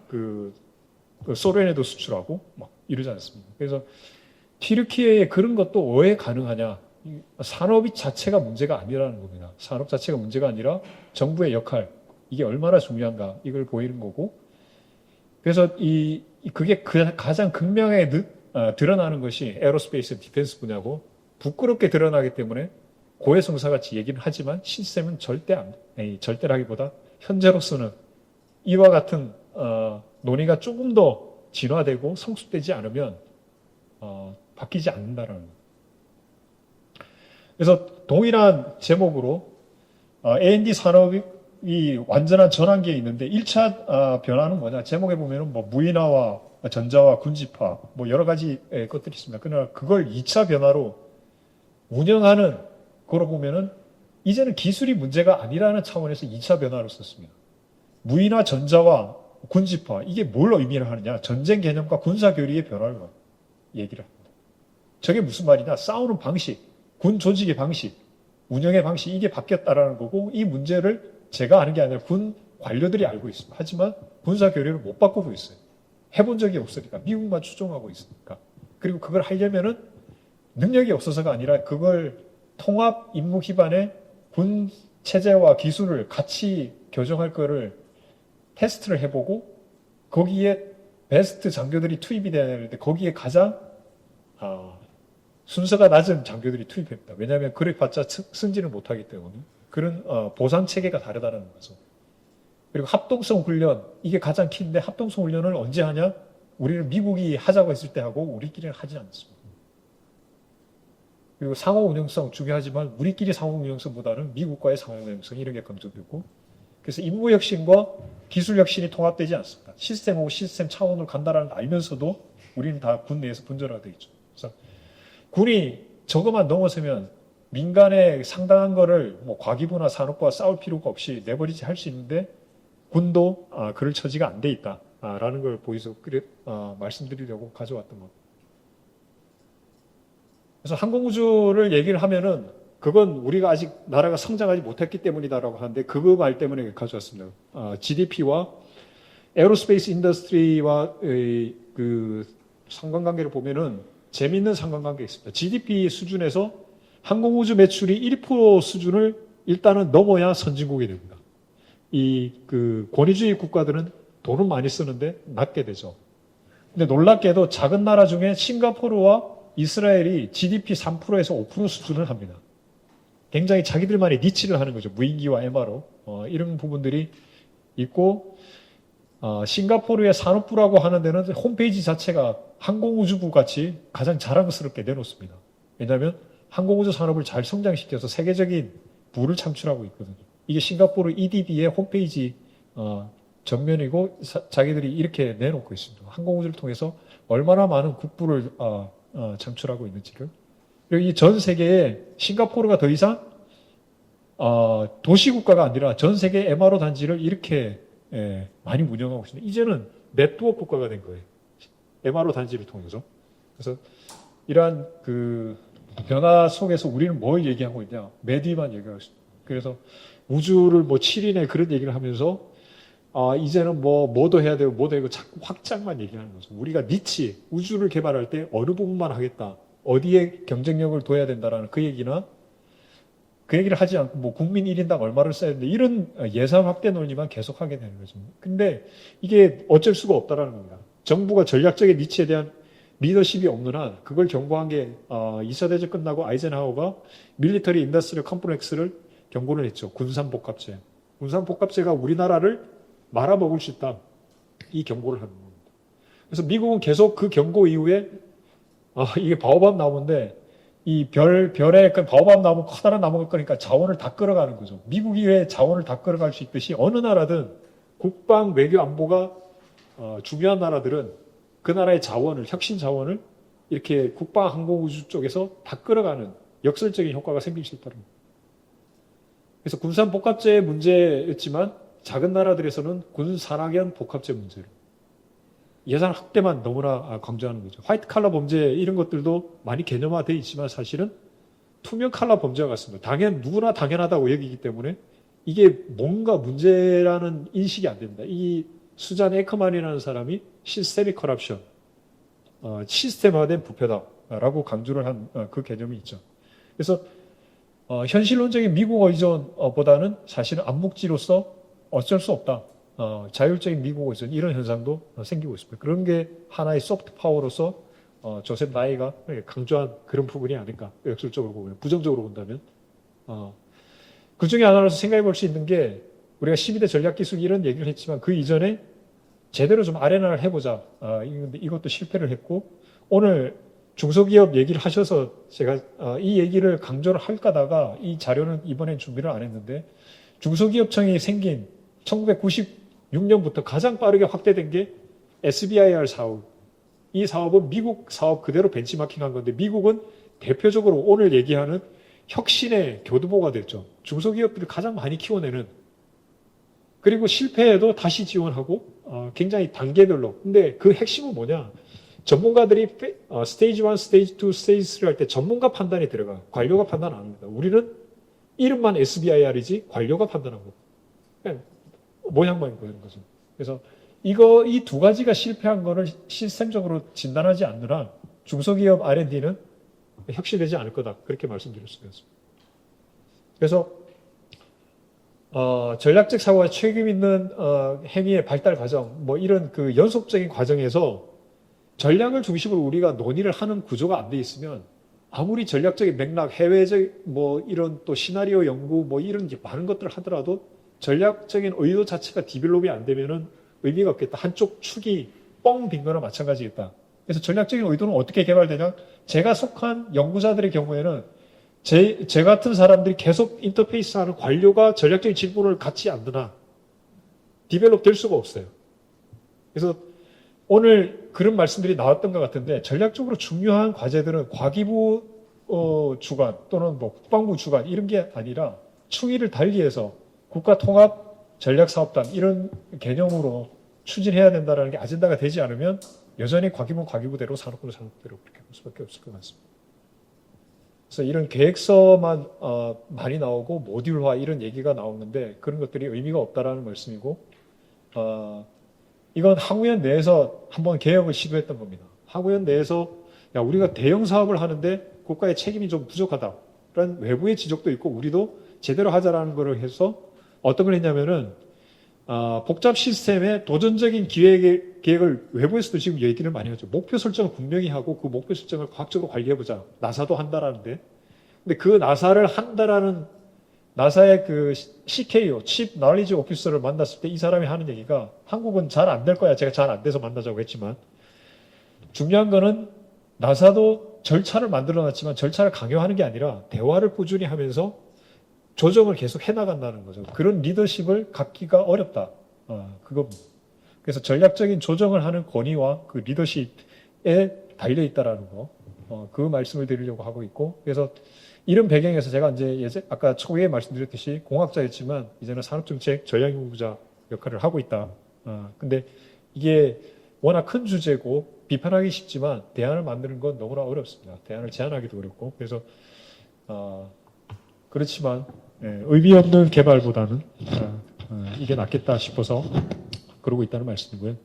그 소련에도 수출하고 막 이러지 않습니까? 그래서 튀르키예의 그런 것도 왜 가능하냐? 산업이 자체가 문제가 아니라는 겁니다. 산업 자체가 문제가 아니라 정부의 역할 이게 얼마나 중요한가 이걸 보이는 거고. 그래서 그게 가장 극명하게 드러나는 것이 에어로스페이스 디펜스 분야고 부끄럽게 드러나기 때문에 고해성사같이 얘기는 하지만 시스템은 절대라기보다 현재로서는 이와 같은 논의가 조금 더 진화되고 성숙되지 않으면 바뀌지 않는다라는 거예요. 그래서 동일한 제목으로 A&D 산업이 완전한 전환기에 있는데 1차 변화는 뭐냐? 제목에 보면은 뭐 무인화와 전자와 군집화 뭐 여러 가지 것들이 있습니다. 그러나 그걸 2차 변화로 운영하는 거로 보면은 이제는 기술이 문제가 아니라는 차원에서 2차 변화로 썼습니다. 무인화 전자와 군집화 이게 뭘 의미를 하느냐? 전쟁 개념과 군사 교리의 변화를 얘기를 합니다. 저게 무슨 말이냐? 싸우는 방식, 군 조직의 방식, 운영의 방식 이게 바뀌었다라는 거고 이 문제를 제가 아는 게 아니라 군 관료들이 알고 있습니다. 하지만 군사 교리를 못 바꾸고 있어요. 해본 적이 없으니까 미국만 추종하고 있으니까 그리고 그걸 하려면은 능력이 없어서가 아니라 그걸 통합 임무 기반의 군 체제와 기술을 같이 교정할 거를 테스트를 해보고 거기에 베스트 장교들이 투입이 돼야 되는데 거기에 가장 순서가 낮은 장교들이 투입됩니다. 왜냐하면 그래봤자 승진을 못하기 때문에 그런 보상 체계가 다르다는 거죠. 그리고 합동성 훈련 이게 가장 키인데 합동성 훈련을 언제 하냐? 우리는 미국이 하자고 했을 때 하고 우리끼리는 하지 않습니다. 그리고 상호 운영성 중요하지만 우리끼리 상호 운영성보다는 미국과의 상호 운영성 이런 게 강조되고 그래서 임무 혁신과 기술 혁신이 통합되지 않습니다. 시스템하고 시스템 차원으로 간다는 걸 알면서도 우리는 다 군 내에서 분절화되어 있죠. 그래서 군이 저것만 넘어서면 민간에 상당한 거를 뭐 과기부나 산업과 싸울 필요가 없이 내버리지 할 수 있는데 군도 그럴 처지가 안 돼 있다라는 걸 보여서 말씀드리려고 가져왔던 겁니다. 그래서 항공우주를 얘기를 하면은 그건 우리가 아직 나라가 성장하지 못했기 때문이다라고 하는데 그거 말 때문에 가져왔습니다. GDP와 에어로스페이스 인더스트리와 그 상관관계를 보면은 재미있는 상관관계가 있습니다. GDP 수준에서 항공우주 매출이 1% 수준을 일단은 넘어야 선진국이 됩니다. 그 권위주의 국가들은 돈은 많이 쓰는데 낮게 되죠. 근데 놀랍게도 작은 나라 중에 싱가포르와 이스라엘이 GDP 3%에서 5% 수준을 합니다. 굉장히 자기들만의 니치를 하는 거죠. 무인기와 MRO 이런 부분들이 있고 싱가포르의 산업부라고 하는 데는 홈페이지 자체가 항공우주부 같이 가장 자랑스럽게 내놓습니다. 왜냐하면 항공우주 산업을 잘 성장시켜서 세계적인 부를 창출하고 있거든요. 이게 싱가포르 EDB의 홈페이지 전면이고 자기들이 이렇게 내놓고 있습니다. 항공우주를 통해서 얼마나 많은 국부를 창출하고 있는지를. 그리고 이 전 세계에 싱가포르가 더 이상 도시국가가 아니라 전 세계 MRO 단지를 이렇게 많이 운영하고 있습니다. 이제는 네트워크 국가가 된 거예요. MRO 단지를 통해서. 그래서 이러한 그 변화 속에서 우리는 뭘 얘기하고 있냐? 매디만 얘기하고 있습니다. 그래서 우주를 뭐 7인의 그런 얘기를 하면서 이제는 뭐도 해야 되고 뭐도 해고 자꾸 확장만 얘기하는 거죠. 우리가 니치, 우주를 개발할 때 어느 부분만 하겠다. 어디에 경쟁력을 둬야 된다라는 그 얘기나 그 얘기를 하지 않고 뭐 국민 1인당 얼마를 써야 되는데 이런 예산 확대 논리만 계속 하게 되는 거죠. 근데 이게 어쩔 수가 없다라는 겁니다. 정부가 전략적인 니치에 대한 리더십이 없는 한 그걸 경고한 게 2차 대전 끝나고 아이젠하워가 밀리터리 인더스트리얼 컴플렉스를 경고를 했죠. 군산복합체. 군산복합체가 우리나라를 말아먹을 수 있다. 이 경고를 하는 겁니다. 그래서 미국은 계속 그 경고 이후에 이게 바오밥 나무인데 이 별에 그 바오밥 나무 커다란 나무가 거니까 자원을 다 끌어가는 거죠. 미국이 왜 자원을 다 끌어갈 수 있듯이 어느 나라든 국방, 외교, 안보가 중요한 나라들은 그 나라의 자원을, 혁신 자원을 이렇게 국방, 항공, 우주 쪽에서 다 끌어가는 역설적인 효과가 생길 수 있다는 겁니다. 그래서 군산 복합제의 문제였지만 작은 나라들에서는 군 산학연 복합제 문제를 예산 확대만 너무나 강조하는 거죠. 화이트 칼라 범죄 이런 것들도 많이 개념화되어 있지만 사실은 투명 칼라 범죄와 같습니다. 누구나 당연하다고 여기기 때문에 이게 뭔가 문제라는 인식이 안 됩니다. 이 수잔 에커만이라는 사람이 시스테믹 커럽션, 시스템화된 부패다라고 강조를 한 그 개념이 있죠. 그래서 현실론적인 미국 의존보다는 사실은 암묵지로서 어쩔 수 없다. 자율적인 미국 의존 이런 현상도 생기고 있습니다. 그런 게 하나의 소프트 파워로서 조셉 나이가 강조한 그런 부분이 아닐까. 역설적으로 보면, 부정적으로 본다면. 그 중에 하나로서 생각해 볼 수 있는 게 우리가 12대 전략기술 이런 얘기를 했지만 그 이전에 제대로 좀 아레나를 해보자. 이것도 실패를 했고 오늘 중소기업 얘기를 하셔서 제가 이 얘기를 강조를 할까다가 이 자료는 이번엔 준비를 안 했는데 중소기업청이 생긴 1996년부터 가장 빠르게 확대된 게 SBIR 사업. 이 사업은 미국 사업 그대로 벤치마킹한 건데 미국은 대표적으로 오늘 얘기하는 혁신의 교두보가 됐죠. 중소기업들을 가장 많이 키워내는 그리고 실패해도 다시 지원하고 굉장히 단계별로. 근데 그 핵심은 뭐냐? 전문가들이 스테이지 1, 스테이지 2, 스테이지 3 할 때 전문가 판단이 들어가요. 관료가 판단 안 합니다. 우리는 이름만 SBIR이지 관료가 판단하고 그냥 모양만 보이는 거죠. 그래서 이 두 가지가 실패한 거를 시스템적으로 진단하지 않는 한 중소기업 R&D는 혁신되지 않을 거다. 그렇게 말씀드릴 수가 있습니다. 그래서 전략적 사고와 책임 있는 행위의 발달 과정, 뭐 이런 그 연속적인 과정에서 전략을 중심으로 우리가 논의를 하는 구조가 안 돼 있으면 아무리 전략적인 맥락, 해외적 뭐 이런 또 시나리오 연구 뭐 이런 게 많은 것들을 하더라도 전략적인 의도 자체가 디벨롭이 안 되면은 의미가 없겠다. 한쪽 축이 뻥 빈 거나 마찬가지겠다. 그래서 전략적인 의도는 어떻게 개발되냐? 제가 속한 연구자들의 경우에는 제 같은 사람들이 계속 인터페이스하는 관료가 전략적인 질문을 갖지 않느나 디벨롭 될 수가 없어요. 그래서 오늘 그런 말씀들이 나왔던 것 같은데 전략적으로 중요한 과제들은 과기부 주관 또는 뭐 국방부 주관 이런 게 아니라 충의를 달리해서 국가통합 전략사업단 이런 개념으로 추진해야 된다는 게 아젠다가 되지 않으면 여전히 과기부는 과기부대로 산업부는 산업대로 그렇게 할 수밖에 없을 것 같습니다. 그래서 이런 계획서만 많이 나오고 모듈화 이런 얘기가 나오는데 그런 것들이 의미가 없다라는 말씀이고 이건 항우연 내에서 한번 개혁을 시도했던 겁니다. 항우연 내에서 야 우리가 대형 사업을 하는데 국가의 책임이 좀 부족하다라는 외부의 지적도 있고 우리도 제대로 하자라는 걸 해서 어떤 걸 했냐면은 복잡 시스템의 도전적인 계획을 외부에서도 지금 얘기를 많이 하죠. 목표 설정을 분명히 하고 그 목표 설정을 과학적으로 관리해보자. 나사도 한다라는데. 근데 그 나사를 한다라는 나사의 그 CKO, Chief Knowledge Officer를 만났을 때 이 사람이 하는 얘기가 한국은 잘 안 될 거야. 제가 잘 안 돼서 만나자고 했지만 중요한 거는 나사도 절차를 만들어놨지만 절차를 강요하는 게 아니라 대화를 꾸준히 하면서 조정을 계속 해나간다는 거죠. 그런 리더십을 갖기가 어렵다. 그겁니다. 그래서 전략적인 조정을 하는 권위와 그 리더십에 달려 있다라는 거, 그 말씀을 드리려고 하고 있고, 그래서 이런 배경에서 제가 이제 아까 초기에 말씀드렸듯이 공학자였지만 이제는 산업정책 전략연구자 역할을 하고 있다. 근데 이게 워낙 큰 주제고 비판하기 쉽지만 대안을 만드는 건 너무나 어렵습니다. 대안을 제안하기도 어렵고, 그래서 그렇지만 의미 없는 개발보다는 이게 낫겠다 싶어서 그러고 있다는 말씀이고요.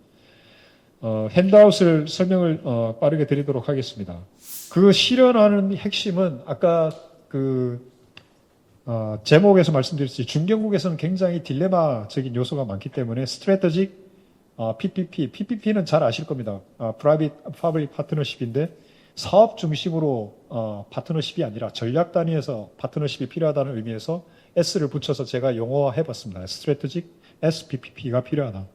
핸드아웃을 설명을 빠르게 드리도록 하겠습니다. 그 실현하는 핵심은 아까 그 제목에서 말씀드렸듯이 중견국에서는 굉장히 딜레마적인 요소가 많기 때문에 Strategic PPP는 잘 아실 겁니다. Private Public Partnership인데 사업 중심으로 파트너십이 아니라 전략 단위에서 파트너십이 필요하다는 의미에서 S를 붙여서 제가 용어화해 봤습니다. Strategic SPPP가 필요하다.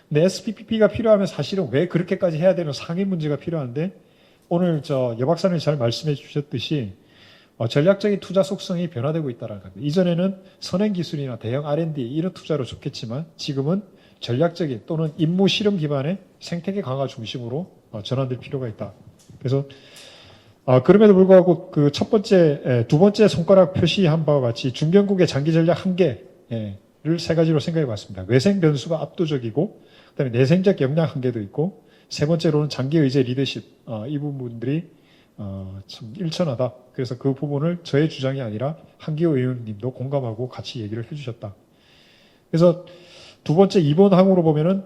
근데 SPPP가 필요하면 사실은 왜 그렇게까지 해야 되는 상위 문제가 필요한데 오늘 여 박사님 잘 말씀해 주셨듯이 전략적인 투자 속성이 변화되고 있다는 겁니다. 이전에는 선행 기술이나 대형 R&D 이런 투자로 좋겠지만 지금은 전략적인 또는 임무 실험 기반의 생태계 강화 중심으로 전환될 필요가 있다. 그래서 그럼에도 불구하고 그 두 번째 손가락 표시한 바와 같이 중견국의 장기 전략 한계를 세 가지로 생각해 봤습니다. 외생 변수가 압도적이고 그다음에 내생적 역량 한계도 있고 세 번째로는 장기 의제 리더십 이 부분들이 참 일천하다. 그래서 그 부분을 저의 주장이 아니라 한기호 의원님도 공감하고 같이 얘기를 해주셨다. 그래서 두 번째 2번 항으로 보면은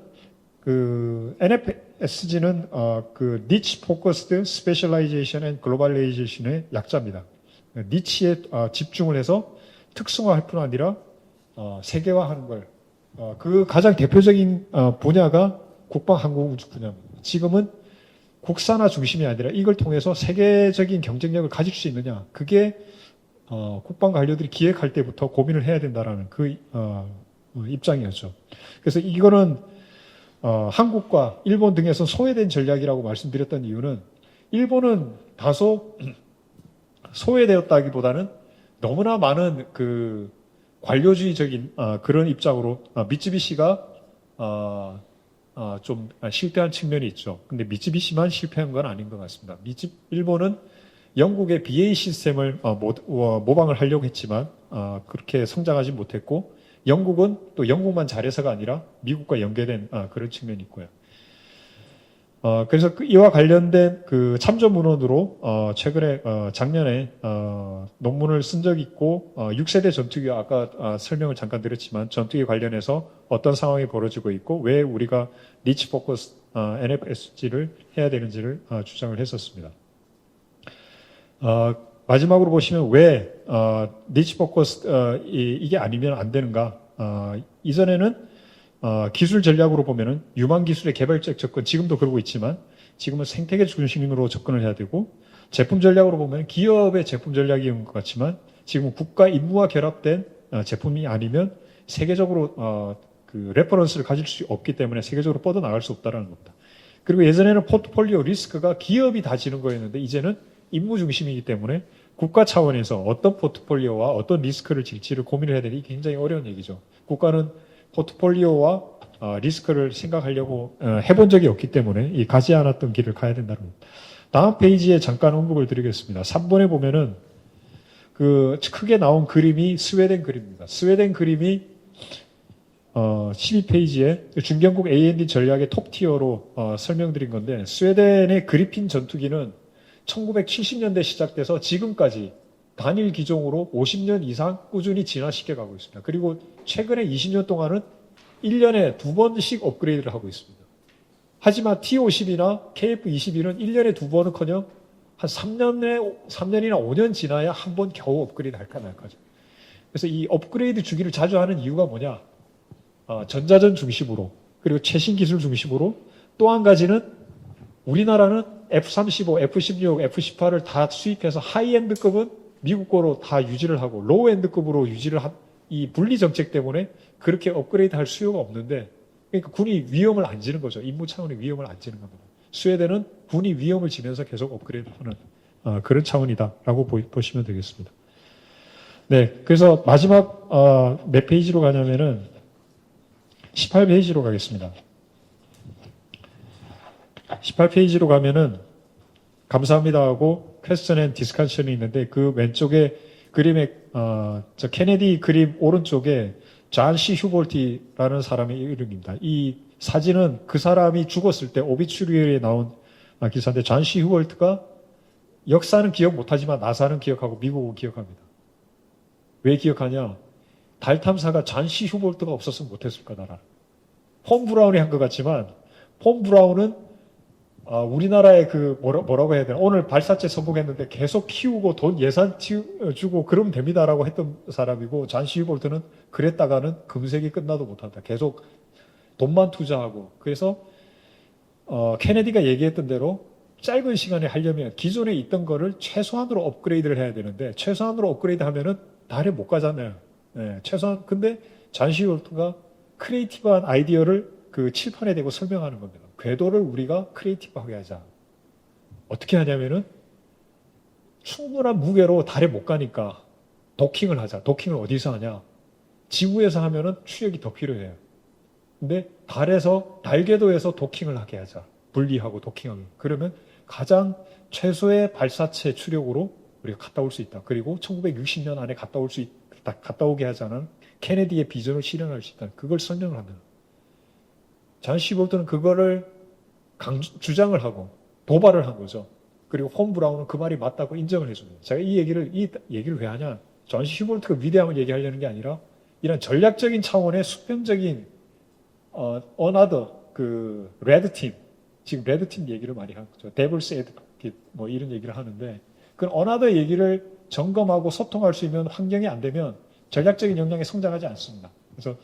그 NFSG는 그 Niche Focused Specialization and Globalization의 약자입니다. 니치에 집중을 해서 특성화할 뿐 아니라 세계화하는 걸. 그 가장 대표적인 분야가 국방항공우주 분야입니다. 지금은 국산화 중심이 아니라 이걸 통해서 세계적인 경쟁력을 가질 수 있느냐. 그게 국방 관료들이 기획할 때부터 고민을 해야 된다라는 그 입장이었죠. 그래서 이거는 한국과 일본 등에서 소외된 전략이라고 말씀드렸던 이유는 일본은 다소 소외되었다기보다는 너무나 많은 그 관료주의적인 그런 입장으로 미쯔비시가 좀 실패한 측면이 있죠. 근데 미쯔비시만 실패한 건 아닌 것 같습니다. 일본은 영국의 BA 시스템을 모방을 하려고 했지만 그렇게 성장하지 못했고 영국은 또 영국만 잘해서가 아니라 미국과 연계된 그런 측면이 있고요. 그래서 이와 관련된 그 참조 문헌으로 최근에 작년에 논문을 쓴 적이 있고 6세대 전투기 아까 설명을 잠깐 드렸지만 전투기 관련해서 어떤 상황이 벌어지고 있고 왜 우리가 니치 포커스 NFSG를 해야 되는지를 주장을 했었습니다. 마지막으로 보시면 왜 니치 포커스 이게 아니면 안 되는가? 이전에는 기술 전략으로 보면은 유망 기술의 개발적 접근, 지금도 그러고 있지만 지금은 생태계 중심으로 접근을 해야 되고, 제품 전략으로 보면 기업의 제품 전략인 것 같지만 지금은 국가 임무와 결합된 제품이 아니면 세계적으로 그 레퍼런스를 가질 수 없기 때문에 세계적으로 뻗어나갈 수 없다는 겁니다. 그리고 예전에는 포트폴리오 리스크가 기업이 다 지는 거였는데 이제는 임무 중심이기 때문에 국가 차원에서 어떤 포트폴리오와 어떤 리스크를 질지를 고민을 해야 되니 굉장히 어려운 얘기죠. 국가는 포트폴리오와 리스크를 생각하려고 해본 적이 없기 때문에 이 가지 않았던 길을 가야 된다는 겁니다. 다음 페이지에 잠깐 언급을 드리겠습니다. 3번에 보면은 그 크게 나온 그림이 스웨덴 그림입니다. 스웨덴 그림이 12페이지에 중견국 A&D 전략의 톱티어로 설명드린 건데, 스웨덴의 그리핀 전투기는 1970년대 시작돼서 지금까지 단일 기종으로 50년 이상 꾸준히 진화시켜 가고 있습니다. 그리고 최근에 20년 동안은 1년에 2번씩 업그레이드를 하고 있습니다. 하지만 T-50이나 KF-22는 1년에 2번은커녕 한 3년이나 5년 지나야 한 번 겨우 업그레이드 할까 말까죠. 그래서 이 업그레이드 주기를 자주 하는 이유가 뭐냐? 전자전 중심으로, 그리고 최신 기술 중심으로, 또 한 가지는 우리나라는 F-35, F-16, F-18을 다 수입해서 하이엔드급은 미국 거로 다 유지를 하고 로우엔드급으로 유지를 이 분리 정책 때문에 그렇게 업그레이드 할 수요가 없는데, 그러니까 군이 위험을 안 지는 거죠. 임무 차원의 위험을 안 지는 겁니다. 스웨덴은 군이 위험을 지면서 계속 업그레이드하는 그런 차원이다라고 보시면 되겠습니다. 네, 그래서 마지막 몇 페이지로 가냐면은 18페이지로 가겠습니다. 18페이지로 가면은 감사합니다 하고 퀘스천 앤 디스커션이 있는데, 그 왼쪽에 그림에 저 케네디 그림 오른쪽에 존 C 휴볼티라는 사람의 이름입니다. 이 사진은 그 사람이 죽었을 때 오비추리에 나온 기사인데, 존 C 휴볼트가 역사는 기억 못하지만 나사는 기억하고 미국은 기억합니다. 왜 기억하냐? 달 탐사가 존 C 휴볼트가 없었으면 못했을 거다. 폰 브라운이 한 것 같지만 폰 브라운은 우리나라의 그 뭐라고 해야 되나, 오늘 발사체 성공했는데 계속 키우고 돈 예산 주고 그러면 됩니다라고 했던 사람이고, 존 C 휴볼트는 그랬다가는 금세기 끝나도 못한다. 계속 돈만 투자하고. 그래서 케네디가 얘기했던 대로 짧은 시간에 하려면 기존에 있던 거를 최소한으로 업그레이드를 해야 되는데, 최소한으로 업그레이드 하면은 달에 못 가잖아요. 네, 최소한. 근데 존 C 휴볼트가 크리에이티브한 아이디어를 그 칠판에 대고 설명하는 겁니다. 궤도를 우리가 크리에이티브하게 하자. 어떻게 하냐면은 충분한 무게로 달에 못 가니까 도킹을 하자. 도킹을 어디서 하냐? 지구에서 하면은 추력이 더 필요해요. 근데 달에서, 달궤도에서 도킹을 하게 하자. 분리하고 도킹하고. 그러면 가장 최소의 발사체 추력으로 우리가 갔다 올 수 있다. 그리고 1960년 안에 갔다 오게 하자는 케네디의 비전을 실현할 수 있다. 그걸 설명을 합니다. 존 C 휴볼트는 그거를 주장을 하고 도발을 한 거죠. 그리고 폰 브라운은 그 말이 맞다고 인정을 해줍니다. 제가 이 얘기를 왜 하냐? 존 C 휴볼트가 위대함을 얘기하려는 게 아니라 이런 전략적인 차원의 수평적인 another 그 레드팀, 지금 레드팀 얘기를 많이 하는 거죠. 데블스 애드보킷 뭐 이런 얘기를 하는데, 그 another 얘기를 점검하고 소통할 수 있는 환경이 안 되면 전략적인 역량이 성장하지 않습니다. 그래서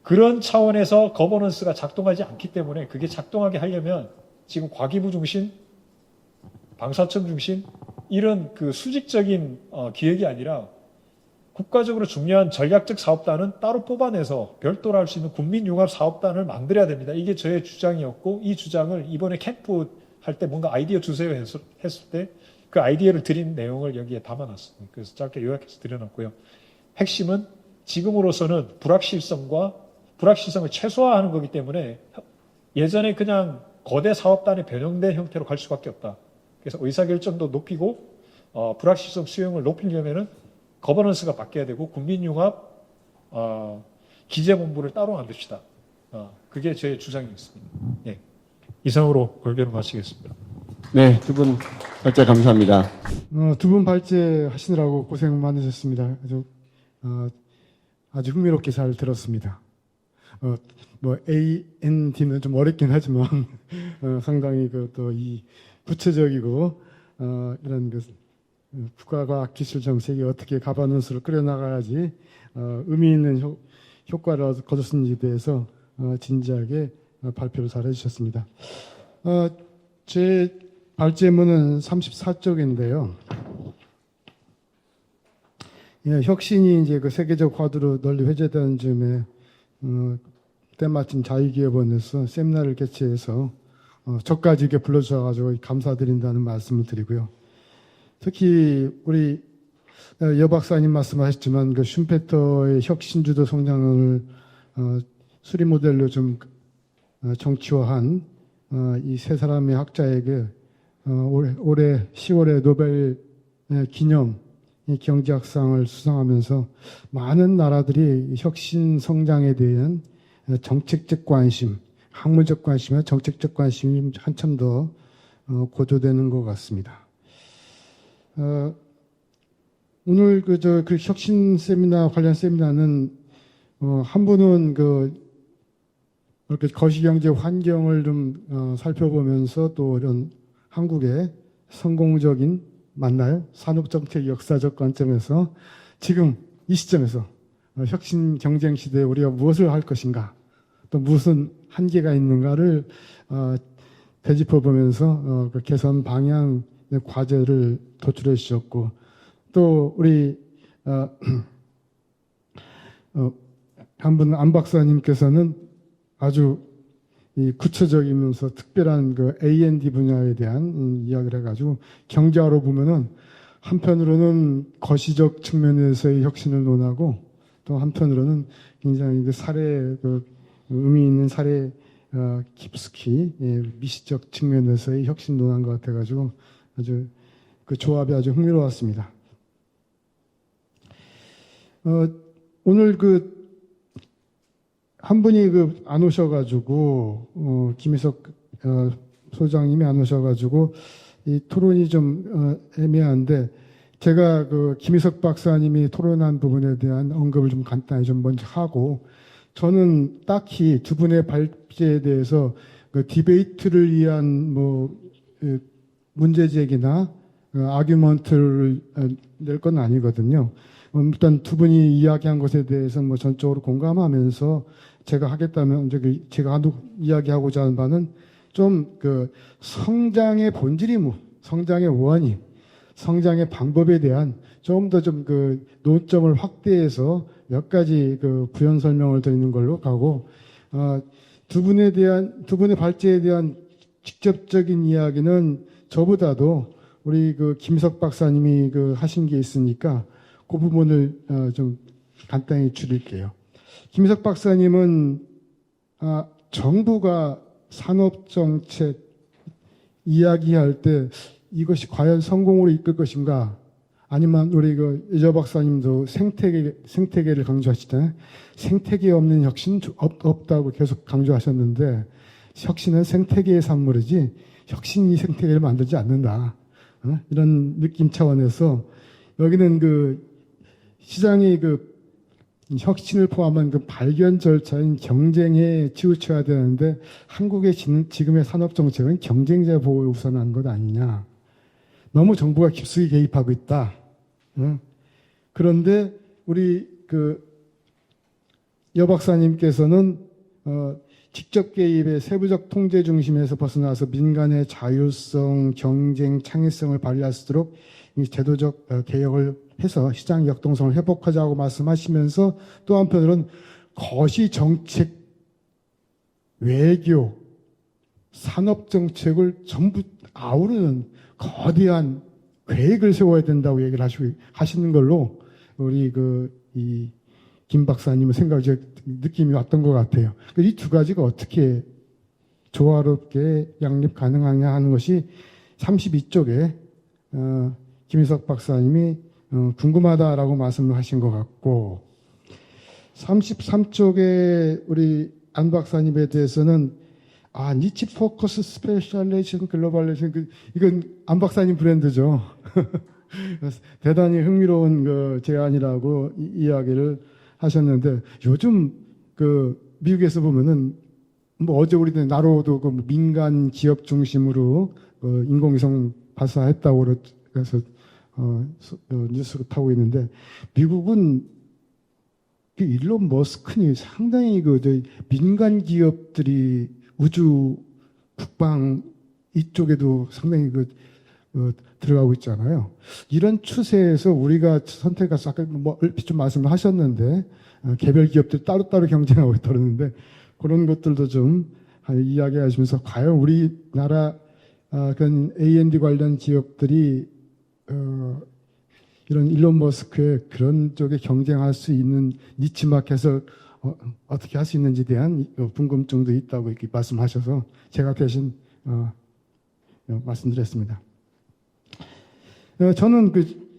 그런 차원에서 거버넌스가 작동하지 않기 때문에, 그게 작동하게 하려면 지금 과기부 중심, 방사청 중심 이런 그 수직적인 기획이 아니라 국가적으로 중요한 전략적 사업단은 따로 뽑아내서 별도로 할 수 있는 국민융합 사업단을 만들어야 됩니다. 이게 저의 주장이었고, 이 주장을 이번에 캠프 할 때 뭔가 아이디어 주세요 했을 때 그 아이디어를 드린 내용을 여기에 담아놨습니다. 그래서 짧게 요약해서 드려놨고요. 핵심은 지금으로서는 불확실성을 최소화하는 거기 때문에 예전에 그냥 거대 사업단의 변형된 형태로 갈 수밖에 없다. 그래서 의사결정도 높이고 불확실성 수용을 높이려면은 거버넌스가 바뀌어야 되고, 국민융합 기재본부를 따로 만듭시다. 그게 제 주장이었습니다. 네. 이상으로 발표를 마치겠습니다. 네, 두 분 발제 감사합니다. 두 분 발제하시느라고 고생 많으셨습니다. 아주 흥미롭게 잘 들었습니다. 뭐 AND는 좀 어렵긴 하지만 상당히 그 또 이 구체적이고 이런 그 국가과학 기술 정책이 어떻게 가바넌스를 끌어나가야지 의미 있는 효과를 거뒀는지에 대해서 진지하게 발표를 잘 해주셨습니다. 제 발제문은 34쪽인데요. 예, 혁신이 이제 그 세계적 화두로 널리 회자되는 즈음에 때마침 자유기업원에서 세미나를 개최해서 저까지 이렇게 불러주셔가지고 감사드린다는 말씀을 드리고요. 특히 우리 여 박사님 말씀하셨지만 그 슈페터의 혁신주도 성장을 수리 모델로 좀 정치화한 이 세 사람의 학자에게 올해 10월에 노벨 기념 경제학상을 수상하면서 많은 나라들이 혁신 성장에 대한 정책적 관심, 학문적 관심과 정책적 관심이 한참 더 고조되는 것 같습니다. 오늘 그 혁신 세미나 관련 세미나는 한 분은 이렇게 거시경제 환경을 좀 살펴보면서 또 이런 한국의 성공적인 맞나요? 산업정책 역사적 관점에서 지금 이 시점에서 혁신 경쟁 시대에 우리가 무엇을 할 것인가 또 무슨 한계가 있는가를 되짚어 보면서 그 개선 방향의 과제를 도출해 주셨고 또 우리 한 분 안 박사님께서는 아주 이 구체적이면서 특별한 그 A&D 분야에 대한 이야기를 해가지고 경제학으로 보면은 한편으로는 거시적 측면에서의 혁신을 논하고 또 한편으로는 굉장히 그 사례 그 의미 있는 사례 깊숙이 미시적 측면에서의 혁신 논한 것 같아가지고 아주 그 조합이 아주 흥미로웠습니다. 오늘 한 분이 안 오셔가지고, 김희석 소장님이 안 오셔가지고, 이 토론이 좀 애매한데, 제가 김희석 박사님이 토론한 부분에 대한 언급을 좀 간단히 좀 먼저 하고, 저는 딱히 두 분의 발제에 대해서 디베이트를 위한 문제 제기나 아규먼트를 낼 건 아니거든요. 일단 두 분이 이야기한 것에 대해서 전적으로 공감하면서 제가 하겠다면 제가 이야기하고자 하는 바는 좀 성장의 본질이 성장의 원인, 성장의 방법에 대한 좀 더 논점을 확대해서 몇 가지 부연 설명을 드리는 걸로 가고 두 분의 발제에 대한 직접적인 이야기는 저보다도 우리 김석 박사님이 하신 게 있으니까 그 부분을 좀 간단히 줄일게요. 김석 박사님은 정부가 산업정책 이야기할 때 이것이 과연 성공으로 이끌 것인가 아니면 우리 여 박사님도 생태계를 강조하시잖아요. 생태계 없는 혁신 없다고 계속 강조하셨는데 혁신은 생태계의 산물이지 혁신이 생태계를 만들지 않는다. 이런 느낌 차원에서 여기는 시장의 혁신을 포함한 발견 절차인 경쟁에 치우쳐야 되는데 한국의 지금의 산업 정책은 경쟁자 보호에 우선한 것 아니냐. 너무 정부가 깊숙이 개입하고 있다. 그런데 우리 여 박사님께서는 직접 개입의 세부적 통제 중심에서 벗어나서 민간의 자율성, 경쟁, 창의성을 발휘할 수 있도록 제도적 개혁을 해서 시장 역동성을 회복하자고 말씀하시면서 또 한편으로는 거시 정책, 외교, 산업 정책을 전부 아우르는 거대한 계획을 세워야 된다고 얘기를 하시는 걸로 우리 이 김 박사님의 생각이 느낌이 왔던 것 같아요. 이 두 가지가 어떻게 조화롭게 양립 가능하냐 하는 것이 32쪽에 김희석 박사님이 궁금하다라고 말씀을 하신 것 같고 33쪽에 우리 안 박사님에 대해서는 니치 포커스 스페셜레이션 글로벌레이션 이건 안 박사님 브랜드죠. 대단히 흥미로운 제안이라고 이야기를 하셨는데 요즘 미국에서 보면은 뭐 어제 우리도 나로도 그 민간 기업 중심으로 인공위성 발사했다고 그래서 뉴스가 타고 있는데 미국은 그 일론 머스크니 상당히 민간 기업들이 우주 국방 이쪽에도 상당히 들어가고 있잖아요. 이런 추세에서 우리가 선택해서 아까 뭐 얼핏 좀 말씀하셨는데 개별 기업들 따로따로 경쟁하고 있다는데 그런 것들도 좀 이야기하시면서 과연 우리나라 그런 A&D 관련 기업들이 이런 일론 머스크의 그런 쪽에 경쟁할 수 있는 니치마켓을 어떻게 할 수 있는지에 대한 궁금증도 있다고 이렇게 말씀하셔서 제가 대신 말씀드렸습니다. 저는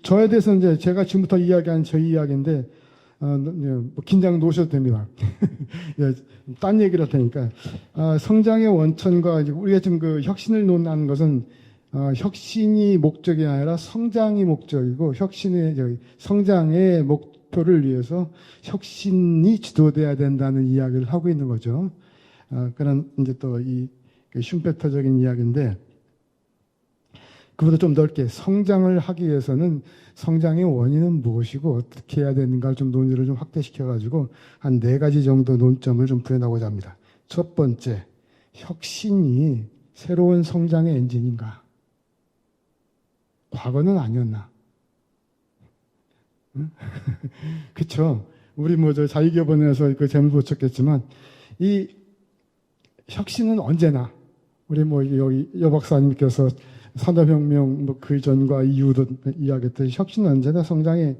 저에 대해서는 이제 제가 지금부터 이야기한 저희 이야기인데 뭐 긴장 놓으셔도 됩니다. 예, 딴 얘기를 할 테니까 성장의 원천과 우리가 지금 혁신을 논하는 것은 혁신이 목적이 아니라 성장이 목적이고 성장의 목표를 위해서 혁신이 지도돼야 된다는 이야기를 하고 있는 거죠. 그런 이제 또 이 슈페터적인 이야기인데 그보다 좀 넓게 성장을 하기 위해서는 성장의 원인은 무엇이고 어떻게 해야 되는가를 좀 논의를 좀 확대시켜가지고 한 4가지 정도 논점을 좀 부여나고자 합니다. 첫 번째, 혁신이 새로운 성장의 엔진인가? 과거는 아니었나? 응? 그쵸? 우리 자유기업원에서 그 재물 붙였겠지만 이 혁신은 언제나 우리 여기 여 박사님께서 산업혁명 그 전과 이후도 이야기했듯이 혁신은 언제나 성장의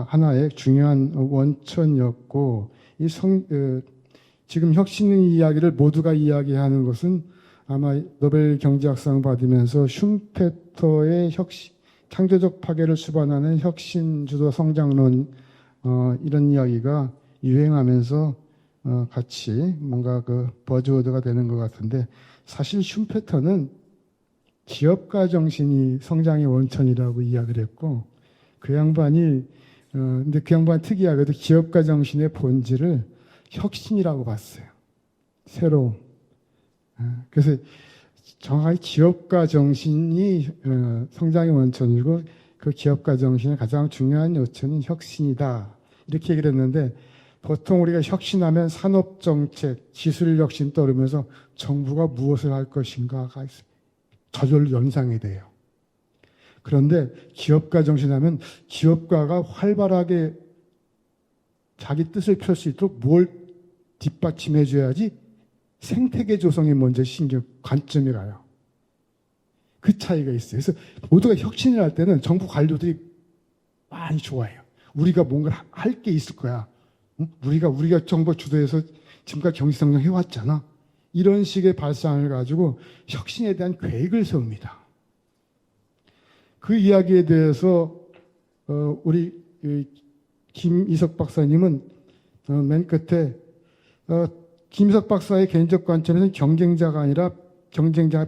하나의 중요한 원천이었고 지금 혁신의 이야기를 모두가 이야기하는 것은 아마 노벨 경제학상 받으면서 슈페터의 창조적 파괴를 수반하는 혁신 주도 성장론 이런 이야기가 유행하면서 같이 뭔가 버즈워드가 되는 것 같은데 사실 슈페터는 기업가 정신이 성장의 원천이라고 이야기를 했고 그 양반이 근데 그 양반 특이하게도 기업가 정신의 본질을 혁신이라고 봤어요. 새로움. 그래서 정확하게 기업가 정신이 성장의 원천이고 그 기업가 정신의 가장 중요한 요체는 혁신이다. 이렇게 얘기를 했는데 보통 우리가 혁신하면 산업정책, 기술혁신 떠오르면서 정부가 무엇을 할 것인가가 저절로 연상이 돼요. 그런데 기업가 정신하면 기업가가 활발하게 자기 뜻을 펼 수 있도록 뭘 뒷받침해 줘야지 생태계 조성이 먼저 관점이 가요. 그 차이가 있어요. 그래서 모두가 혁신을 할 때는 정부 관료들이 많이 좋아해요. 우리가 뭔가를 할 게 있을 거야. 우리가 정부 주도해서 지금까지 경제성장 해왔잖아. 이런 식의 발상을 가지고 혁신에 대한 계획을 세웁니다. 그 이야기에 대해서 우리 김이석 박사님은 맨 끝에 김이석 박사의 개인적 관점에서는 경쟁자가 아니라 경쟁자의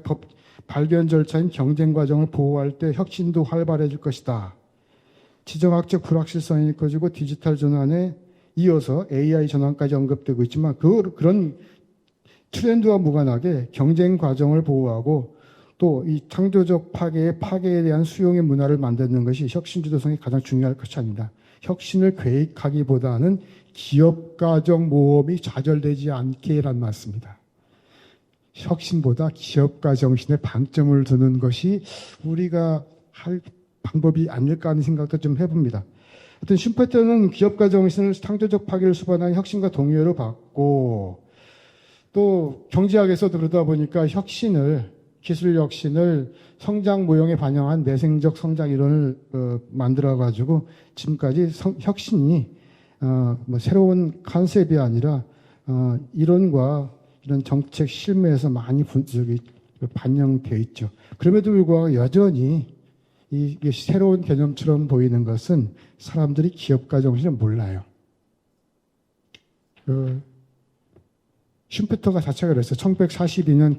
발견 절차인 경쟁 과정을 보호할 때 혁신도 활발해질 것이다. 지정학적 불확실성이 커지고 디지털 전환에 이어서 AI 전환까지 언급되고 있지만 그런 트렌드와 무관하게 경쟁 과정을 보호하고 또 이 창조적 파괴에 대한 수용의 문화를 만드는 것이 혁신 주도성이 가장 중요할 것이 아니다. 혁신을 계획하기보다는 기업가적 모험이 좌절되지 않게란 말씀입니다. 혁신보다 기업가 정신에 방점을 두는 것이 우리가 할 방법이 아닐까 하는 생각도 좀 해봅니다. 하여튼 슈페터는 기업가 정신을 창조적 파괴를 수반한 혁신과 동의어로 봤고 또 경제학에서도 그러다 보니까 기술 혁신을 성장 모형에 반영한 내생적 성장 이론을 만들어가지고 지금까지 혁신이 새로운 컨셉이 아니라 이론과 이런 정책 실무에서 많이 반영되어 있죠. 그럼에도 불구하고 여전히 이게 새로운 개념처럼 보이는 것은 사람들이 기업가 정신을 몰라요. 슈페터가 자체가 그랬어요. 1942년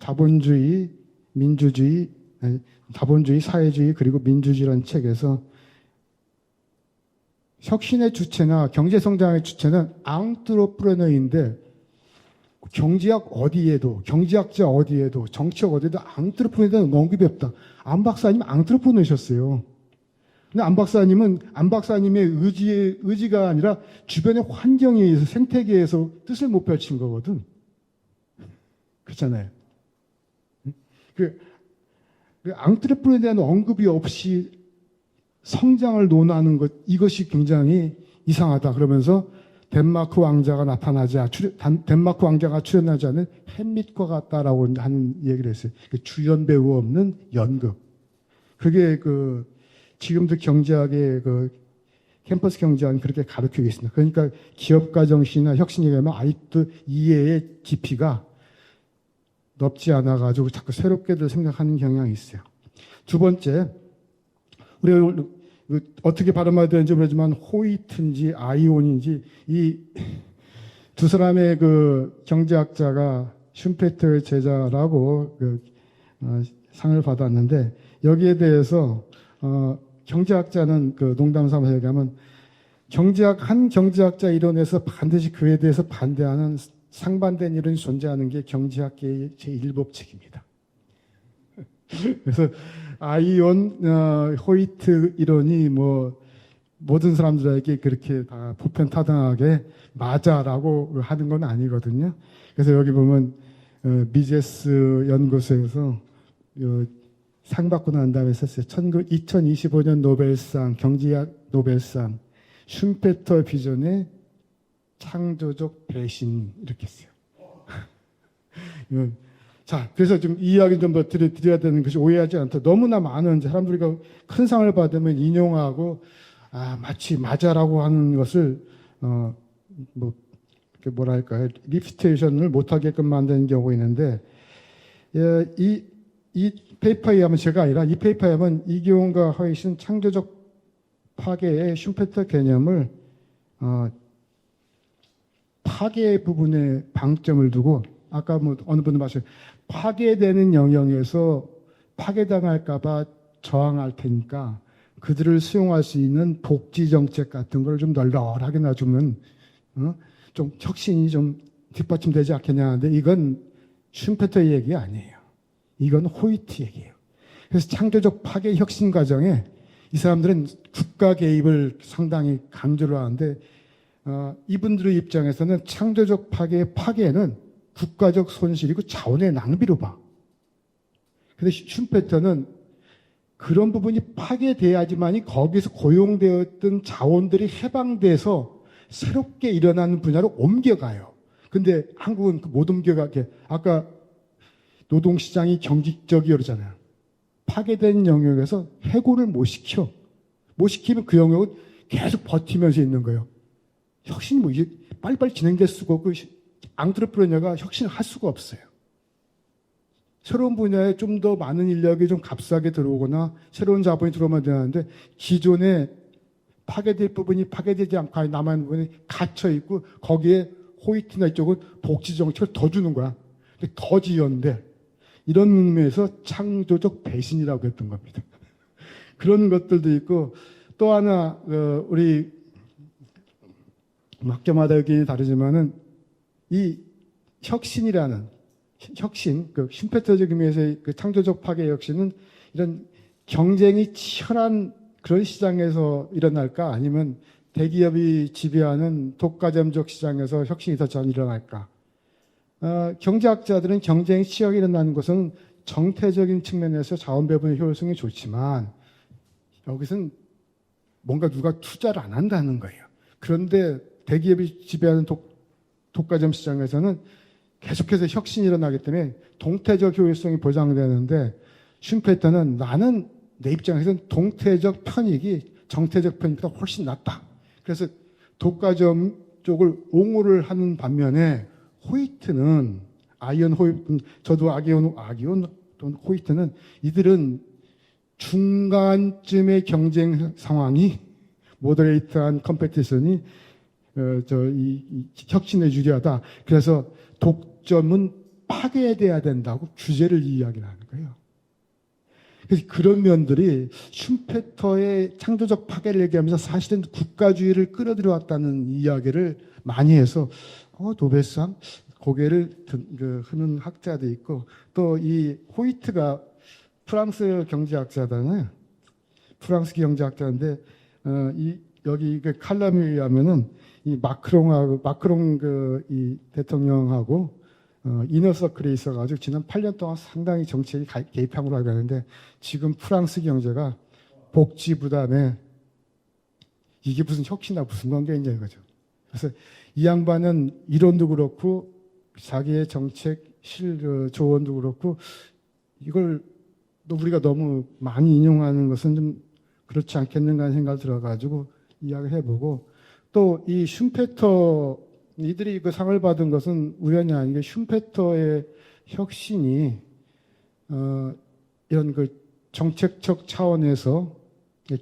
자본주의, 민주주의, 자본주의, 사회주의 그리고 민주주의라는 책에서 혁신의 주체나 경제 성장의 주체는 앙트로프레너인데 경제학 어디에도 경제학자 어디에도 정치학 어디에도 앙트로프레너는 언급이 없다. 안 박사님 앙트로프레너셨어요. 근데 안 박사님의 의지가 아니라 주변의 환경에 의해서 생태계에서 뜻을 못 펼친 거거든. 그렇잖아요. 그 앙트레프레너에 대한 언급이 없이 성장을 논하는 것, 이것이 굉장히 이상하다. 그러면서 덴마크 왕자가 덴마크 왕자가 출연하지 않은 햄릿과 같다라고 하는 얘기를 했어요. 주연 배우 없는 연극. 그게 지금도 경제학의 캠퍼스 경제학은 그렇게 가르치고 있습니다. 그러니까 기업가 정신이나 혁신에 가면 아직도 이해의 깊이가 넓지 않아가지고 자꾸 새롭게들 생각하는 경향이 있어요. 두 번째, 우리가 어떻게 발음해야 되는지 모르지만 호이트인지 아이온인지 이 두 사람의 경제학자가 슌페터의 제자라고 상을 받았는데 여기에 대해서 경제학자는 농담 삼아 얘기하면 한 경제학자 이론에서 반드시 그에 대해서 반대하는 상반된 이론이 존재하는 게 경제학계의 제1법칙입니다. 그래서 아이온, 호이트 이론이 모든 사람들에게 그렇게 다 보편타당하게 맞아라고 하는 건 아니거든요. 그래서 여기 보면 미제스 연구소에서 상 받고 난 다음에 썼어요. 2025년 노벨상, 경제학 노벨상, 슌페터 비전의 창조적 배신 이렇게 했어요. 자, 그래서 좀 이 이야기 좀 더 드려야 되는 것이 오해하지 않다. 너무나 많은 사람들이 큰 상을 받으면 인용하고 마치 맞아라고 하는 것을 뭐랄까요, 리피테이션을 못하게끔 만드는 경우가 있는데 이 페이퍼에 하면 제가 아니라 이 페이퍼에 하면 이기훈과 허이신 창조적 파괴의 슌페터 개념을 파괴 부분에 방점을 두고 아까 어느 분도 말씀 파괴되는 영역에서 파괴당할까봐 저항할 테니까 그들을 수용할 수 있는 복지 정책 같은 걸 좀 널널하게 놔주면 좀 혁신이 좀 뒷받침되지 않겠냐 하는데 이건 슌페터의 얘기 아니에요. 이건 호이트 얘기예요. 그래서 창조적 파괴 혁신 과정에 이 사람들은 국가 개입을 상당히 강조를 하는데 이분들의 입장에서는 창조적 파괴의 파괴는 국가적 손실이고 자원의 낭비로 봐. 근데 슌페터는 그런 부분이 파괴돼야지만이 거기서 고용되었던 자원들이 해방돼서 새롭게 일어나는 분야로 옮겨가요. 근데 한국은 못 옮겨가게 아까 노동시장이 경직적이 그러잖아요. 파괴된 영역에서 해고를 못 시켜. 못 시키면 그 영역은 계속 버티면서 있는 거예요. 혁신이 이게 빨리빨리 진행될 수가 없고 앙트레프레너가 혁신을 할 수가 없어요. 새로운 분야에 좀 더 많은 인력이 좀 값싸게 들어오거나 새로운 자본이 들어오면 되는데 기존에 파괴될 부분이 파괴되지 않고 남아있는 부분이 갇혀있고 거기에 호이트나 이쪽은 복지 정책을 더 주는 거야. 근데 더 지연돼. 이런 의미에서 창조적 배신이라고 했던 겁니다. 그런 것들도 있고 또 하나 우리 학교마다 의견이 다르지만은 이 혁신이라는 혁신, 슌페터적 의미에서의 창조적 파괴 혁신은 이런 경쟁이 치열한 그런 시장에서 일어날까 아니면 대기업이 지배하는 독과점적 시장에서 혁신이 더 잘 일어날까? 경제학자들은 경쟁이 치열하게 일어나는 것은 정태적인 측면에서 자원 배분의 효율성이 좋지만 여기서는 뭔가 누가 투자를 안 한다는 거예요. 그런데 대기업이 지배하는 독과점 시장에서는 계속해서 혁신이 일어나기 때문에 동태적 효율성이 보장되는데 슌페터는 나는 내 입장에서는 동태적 편익이 정태적 편익보다 훨씬 낫다. 그래서 독과점 쪽을 옹호를 하는 반면에 호이트는 아이언 호이트, 저도 아기온 호이트는 이들은 중간쯤의 경쟁 상황이 모더레이트한 컴페티션이 이 혁신에 유리하다. 그래서 독점은 파괴돼야 된다고 규제를 이야기를 하는 거예요. 그래서 그런 면들이 슈페터의 창조적 파괴를 얘기하면서 사실은 국가주의를 끌어들여왔다는 이야기를 많이 해서 노벨상 고개를 흐는 학자도 있고, 또 이 호이트가 프랑스 경제학자잖아요. 프랑스 경제학자인데 여기 그 칼럼에 의하면은 이 마크롱 이 대통령하고 이너서클에 있어가지고 지난 8년 동안 상당히 정치에 개입한 걸로 알고 있는데, 지금 프랑스 경제가 복지 부담에 이게 무슨 혁신이나 무슨 관계냐 이거죠. 그래서 이 양반은 이론도 그렇고 자기의 정책 조언도 그렇고 이걸 우리가 너무 많이 인용하는 것은 좀 그렇지 않겠는가 하는 생각이 들어가지고 이야기를 해보고, 또 이 슈페터 이들이 그 상을 받은 것은 우연히 아니게 슈페터의 혁신이 이런 그 정책적 차원에서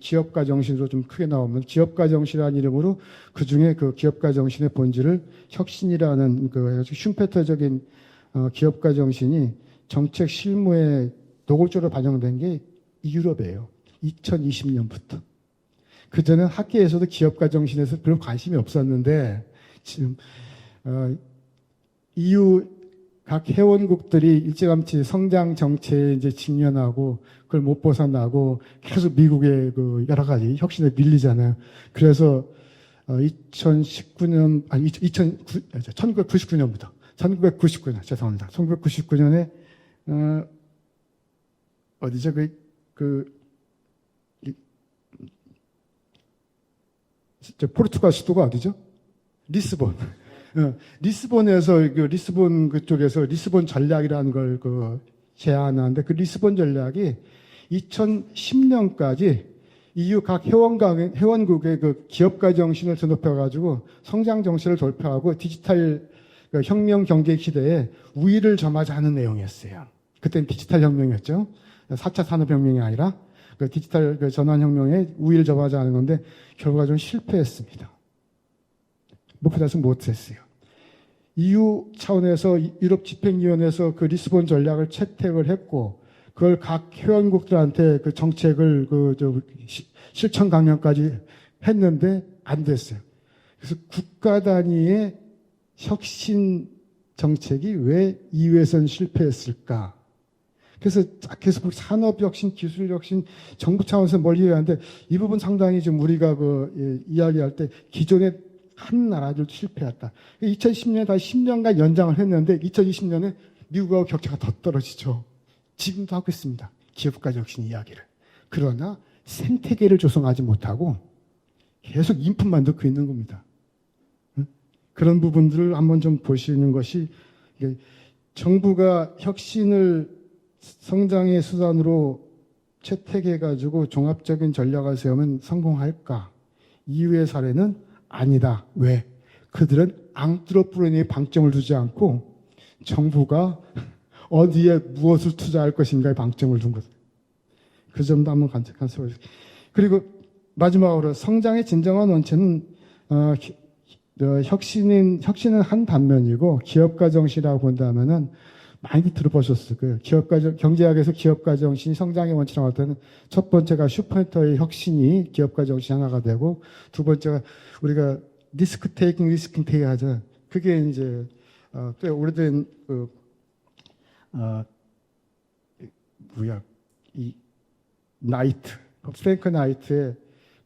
기업가 정신으로 좀 크게 나오면, 기업가 정신이라는 이름으로 그 중에 그 기업가 정신의 본질을 혁신이라는 그 슈페터적인 기업가 정신이 정책 실무에 노골적으로 반영된 게 유럽이에요. 2020년부터. 그전엔 학계에서도 기업가 정신에서 별로 관심이 없었는데, 지금 EU 각 회원국들이 일찌감치 성장 정체에 이제 직면하고 그걸 못 벗어나고 계속 미국의 그 여러 가지 혁신에 밀리잖아요. 그래서 1999년부터 1999년 죄송합니다. 1999년에 어디죠? 포르투갈 수도가 어디죠? 리스본. 리스본에서 리스본 그쪽에서 리스본 전략이라는 걸 제안하는데, 그 리스본 전략이 2010년까지 EU 각 회원국의 그 기업가 정신을 드높여가지고 성장 정신을 돌파하고 디지털 혁명 경제 시대에 우위를 점하자 하는 내용이었어요. 그때는 디지털 혁명이었죠. 4차 산업혁명이 아니라 그 디지털 전환혁명에 우위를 점하자 하는 건데, 결과적으로 실패했습니다. 목표 달성 못했어요. EU 차원에서 유럽 집행위원회에서 그 리스본 전략을 채택을 했고, 그걸 각 회원국들한테 그 정책을 실천 강령까지 했는데 안 됐어요. 그래서 국가 단위의 혁신 정책이 왜 EU에서는 실패했을까? 그래서 계속 산업혁신, 기술혁신, 정부 차원에서 멀리 하는데, 이 부분 상당히 좀 우리가 이야기할 때 기존의 한 나라들도 실패했다. 2010년에 다시 10년간 연장을 했는데 2020년에 미국하고 격차가 더 떨어지죠. 지금도 하고 있습니다. 기업가 혁신 이야기를. 그러나 생태계를 조성하지 못하고 계속 인풋만 넣고 있는 겁니다. 그런 부분들을 한번 좀 보시는 것이, 정부가 혁신을 성장의 수단으로 채택해가지고 종합적인 전략을 세우면 성공할까? 이후의 사례는 아니다. 왜? 그들은 앙트로프로니에 방점을 두지 않고 정부가 어디에 무엇을 투자할 것인가에 방점을 둔 것. 그 점도 한번 간섭해주세요. 그리고 마지막으로 성장의 진정한 원천은 혁신은 한 단면이고, 기업가 정신이라고 본다면은 많이 들어보셨을 거예요. 경제학에서 기업가 정신이 성장의 원천이라고 할 때는 첫 번째가 슈퍼터의 혁신이 기업가 정신 하나가 되고, 두 번째가 우리가 리스크 테이킹 하죠. 그게 이제 꽤 오래된 이 프랭크 나이트의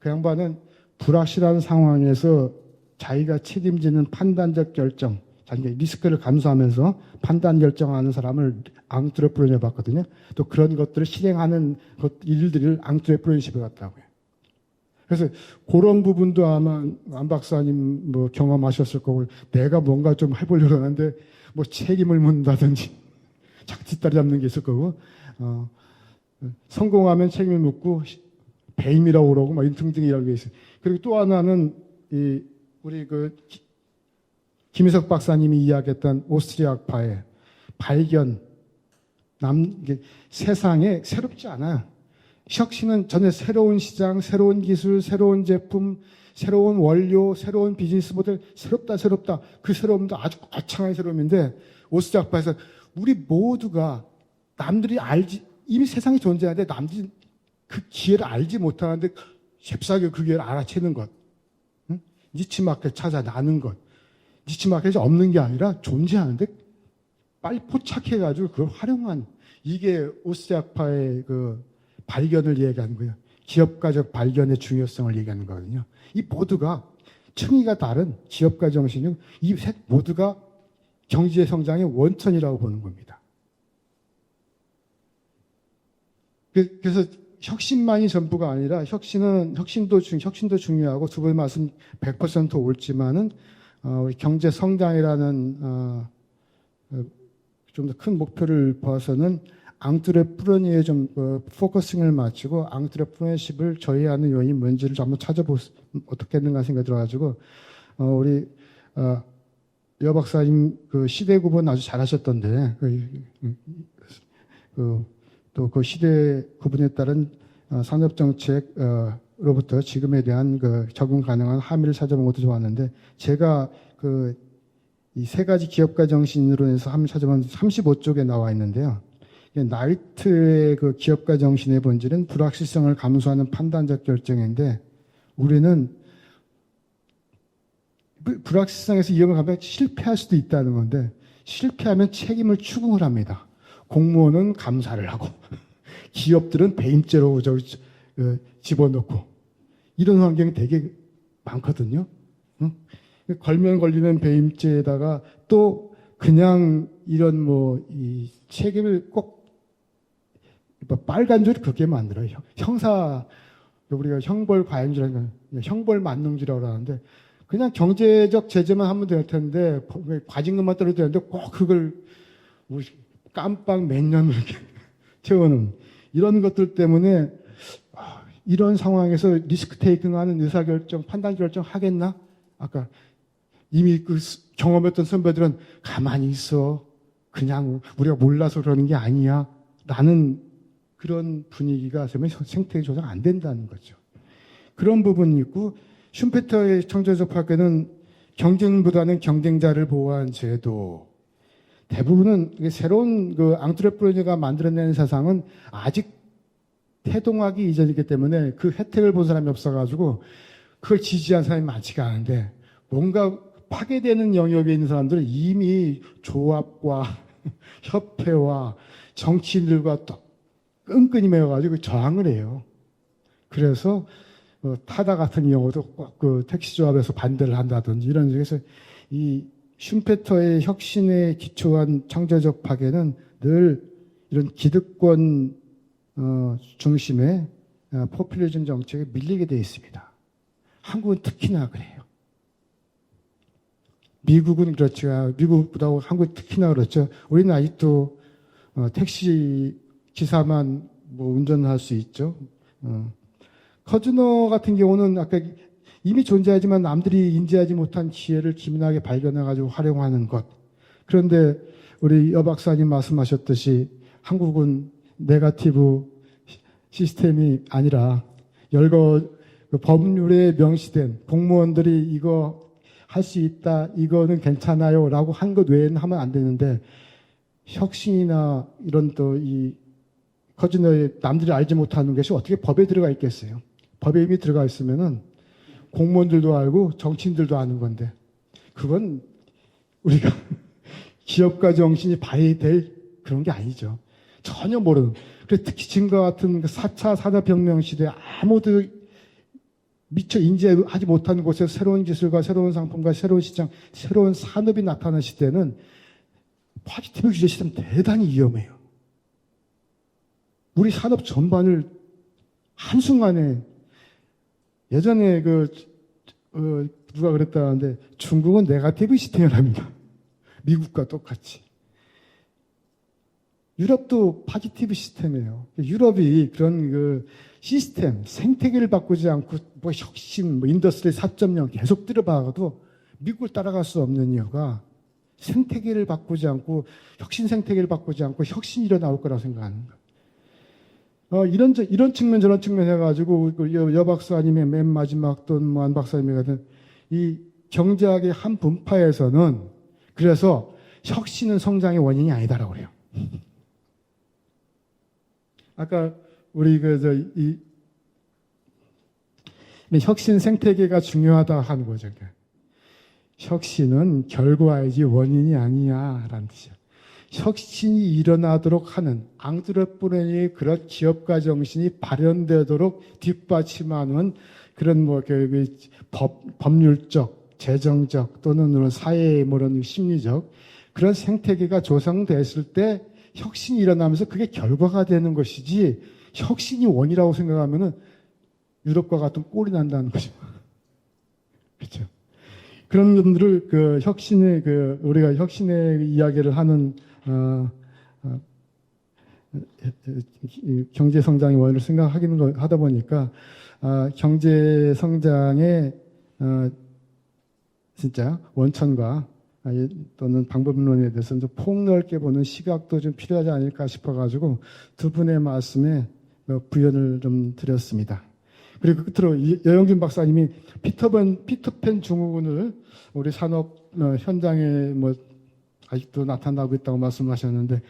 그 양반은 불확실한 상황에서 자기가 책임지는 판단적 결정, 자기가 리스크를 감수하면서 판단 결정하는 사람을 앙트레프로니에 봤거든요. 또 그런 것들을 실행하는 일들을 앙트레프로니십에 갔다고요. 그래서 그런 부분도 아마 안 박사님 경험하셨을 거고, 내가 뭔가 좀 해보려고 하는데 책임을 묻는다든지 자기 뒷다리 잡는 게 있을 거고, 성공하면 책임을 묻고 배임이라고 그러고 등등 이런 게 있어요. 그리고 또 하나는 우리 김희석 박사님이 이야기했던 오스트리아파의 발견, 세상에 새롭지 않아요. 혁신은 전에 새로운 시장, 새로운 기술, 새로운 제품, 새로운 원료, 새로운 비즈니스 모델, 새롭다. 그 새로움도 아주 거창한 새로움인데, 오스트리아파에서 우리 모두가 남들이 이미 세상이 존재하는데 남들이 그 기회를 알지 못하는데 잽싸게 그 기회를 알아채는 것. 응? 니치마켓 찾아 나는 것. 니치마켓이 없는 게 아니라 존재하는데 빨리 포착해가지고 그걸 활용한, 이게 오스약파의 그 발견을 얘기하는 거예요. 기업가적 발견의 중요성을 얘기하는 거거든요. 이 모두가 층위가 다른 기업가 정신이 이 셋 모두가 경제 성장의 원천이라고 보는 겁니다. 그래서 혁신만이 전부가 아니라 혁신도 중요하고 두 분 말씀 100% 옳지만은 우리 경제 성장이라는 좀 더 큰 목표를 봐서는 앙트레프레니에 좀 포커싱을 맞추고 앙트레프레너십을 저해하는 요인이 뭔지를 좀 한번 어떻겠는가 생각이 들어가지고 우리 여 박사님 그 시대 구분 아주 잘하셨던데 또 그 시대 구분에 따른 산업 정책으로부터 지금에 대한 그 적용 가능한 함의를 찾아본 것도 좋았는데 제가 이 세 가지 기업가 정신으로 해서 함을 찾아본 35쪽에 나와 있는데요. 나이트의 그 기업가 정신의 본질은 불확실성을 감수하는 판단적 결정인데 우리는 불확실성에서 이용을 가면 실패할 수도 있다는 건데 실패하면 책임을 추궁을 합니다. 공무원은 감사를 하고 기업들은 배임죄로 집어넣고 이런 환경이 되게 많거든요. 응? 걸면 걸리는 배임죄에다가 또 그냥 이런 이 책임을 꼭 빨간 줄이 그렇게 만들어요. 형사 우리가 형벌 과잉죄라는 거, 형벌 만능죄라고 하는데 그냥 경제적 제재만 하면 될 텐데 과징금만 떨어도 되는데 꼭 그걸 깜빡 몇 년을 이렇게 채우는 이런 것들 때문에 이런 상황에서 리스크 테이킹하는 의사결정, 판단결정 하겠나? 아까 이미 그 경험했던 선배들은 가만히 있어. 그냥 우리가 몰라서 그러는 게 아니야. 라는 그런 분위기가 되면 생태계 조정 안 된다는 거죠. 그런 부분이 있고 슈페터의 창조적 파괴는 경쟁보다는 경쟁자를 보호한 제도. 대부분은 새로운 그 앙트레프레너가 만들어낸 세상은 아직 태동하기 이전이기 때문에 그 혜택을 본 사람이 없어가지고 그걸 지지한 사람이 많지가 않은데 뭔가 파괴되는 영역에 있는 사람들은 이미 조합과 협회와 정치인들과 또 끈끈이 매어가지고 저항을 해요. 그래서 타다 같은 경우도 꼭 그 택시 조합에서 반대를 한다든지 이런 식에서 이 슈페터의 혁신에 기초한 창조적 파괴는 늘 이런 기득권 중심의 포퓰리즘 정책에 밀리게 되어 있습니다. 한국은 특히나 그래요. 미국은 그렇죠. 미국보다 한국이 특히나 그렇죠. 우리는 아직도 택시 기사만 운전할 수 있죠. 커즈너 같은 경우는 아까 이미 존재하지만 남들이 인지하지 못한 기회를 기민하게 발견해가지고 활용하는 것. 그런데 우리 여 박사님 말씀하셨듯이 한국은 네거티브 시스템이 아니라 법률에 명시된 공무원들이 이거 할 수 있다, 이거는 괜찮아요 라고 한 것 외에는 하면 안 되는데 혁신이나 이런 또 이 커즈너의 남들이 알지 못하는 것이 어떻게 법에 들어가 있겠어요? 법에 이미 들어가 있으면은 공무원들도 알고 정치인들도 아는 건데 그건 우리가 기업가 정신이 발휘될 그런 게 아니죠. 전혀 모르는. 그래서 특히 지금과 같은 4차 산업혁명 시대에 아무도 미처 인지하지 못하는 곳에서 새로운 기술과 새로운 상품과 새로운 시장, 새로운 산업이 나타나는 시대는 포지티브 규제 시스템 대단히 위험해요. 우리 산업 전반을 한순간에 예전에 누가 그랬다는데 중국은 네거티브 시스템이랍니다. 미국과 똑같이. 유럽도 포지티브 시스템이에요. 유럽이 그런 시스템, 생태계를 바꾸지 않고 혁신, 인더스트리 4.0 계속 들어봐도 미국을 따라갈 수 없는 이유가 생태계를 바꾸지 않고 혁신 생태계를 바꾸지 않고 혁신이 일어나올 거라고 생각하는 거예요. 이런 측면 저런 측면 해가지고 여 박사님의 맨 마지막 또는 안 박사님의 같은 이 경제학의 한 분파에서는 그래서 혁신은 성장의 원인이 아니다라고 그래요. 아까 우리 혁신 생태계가 중요하다 하는 거죠. 혁신은 결과이지 원인이 아니야라는 뜻이야. 혁신이 일어나도록 하는 앙트레프레너의 그런 기업가 정신이 발현되도록 뒷받침하는 그런 법률적, 재정적 또는 사회의 심리적 그런 생태계가 조성됐을 때 혁신이 일어나면서 그게 결과가 되는 것이지 혁신이 원이라고 생각하면은 유럽과 같은 꼴이 난다는 거죠. 그렇죠. 그런 분들을 우리가 혁신의 이야기를 하는 경제 성장의 원인을 하다 보니까 경제 성장의 진짜 원천과 또는 방법론에 대해서 좀 폭넓게 보는 시각도 좀 필요하지 않을까 싶어가지고 두 분의 말씀에 부연을 좀 드렸습니다. 그리고 끝으로 여영준 박사님이 피터팬 증후군을 우리 산업 현장에 아직도 나타나고 있다고 말씀하셨는데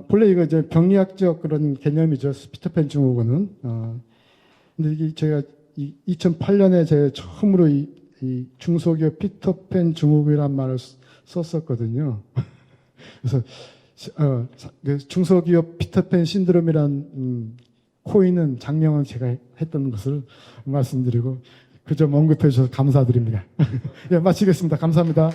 본래 이거 이제 병리학적 그런 개념이죠. 피터팬 증후군은. 근데 이게 제가 2008년에 제가 처음으로 이 중소기업 피터팬 증후군이라는 말을 썼었거든요. 그래서 중소기업 피터팬 신드롬이란 코인은 장명은 제가 했던 것을 말씀드리고 그 점 언급해 주셔서 감사드립니다. 예, 마치겠습니다. 감사합니다.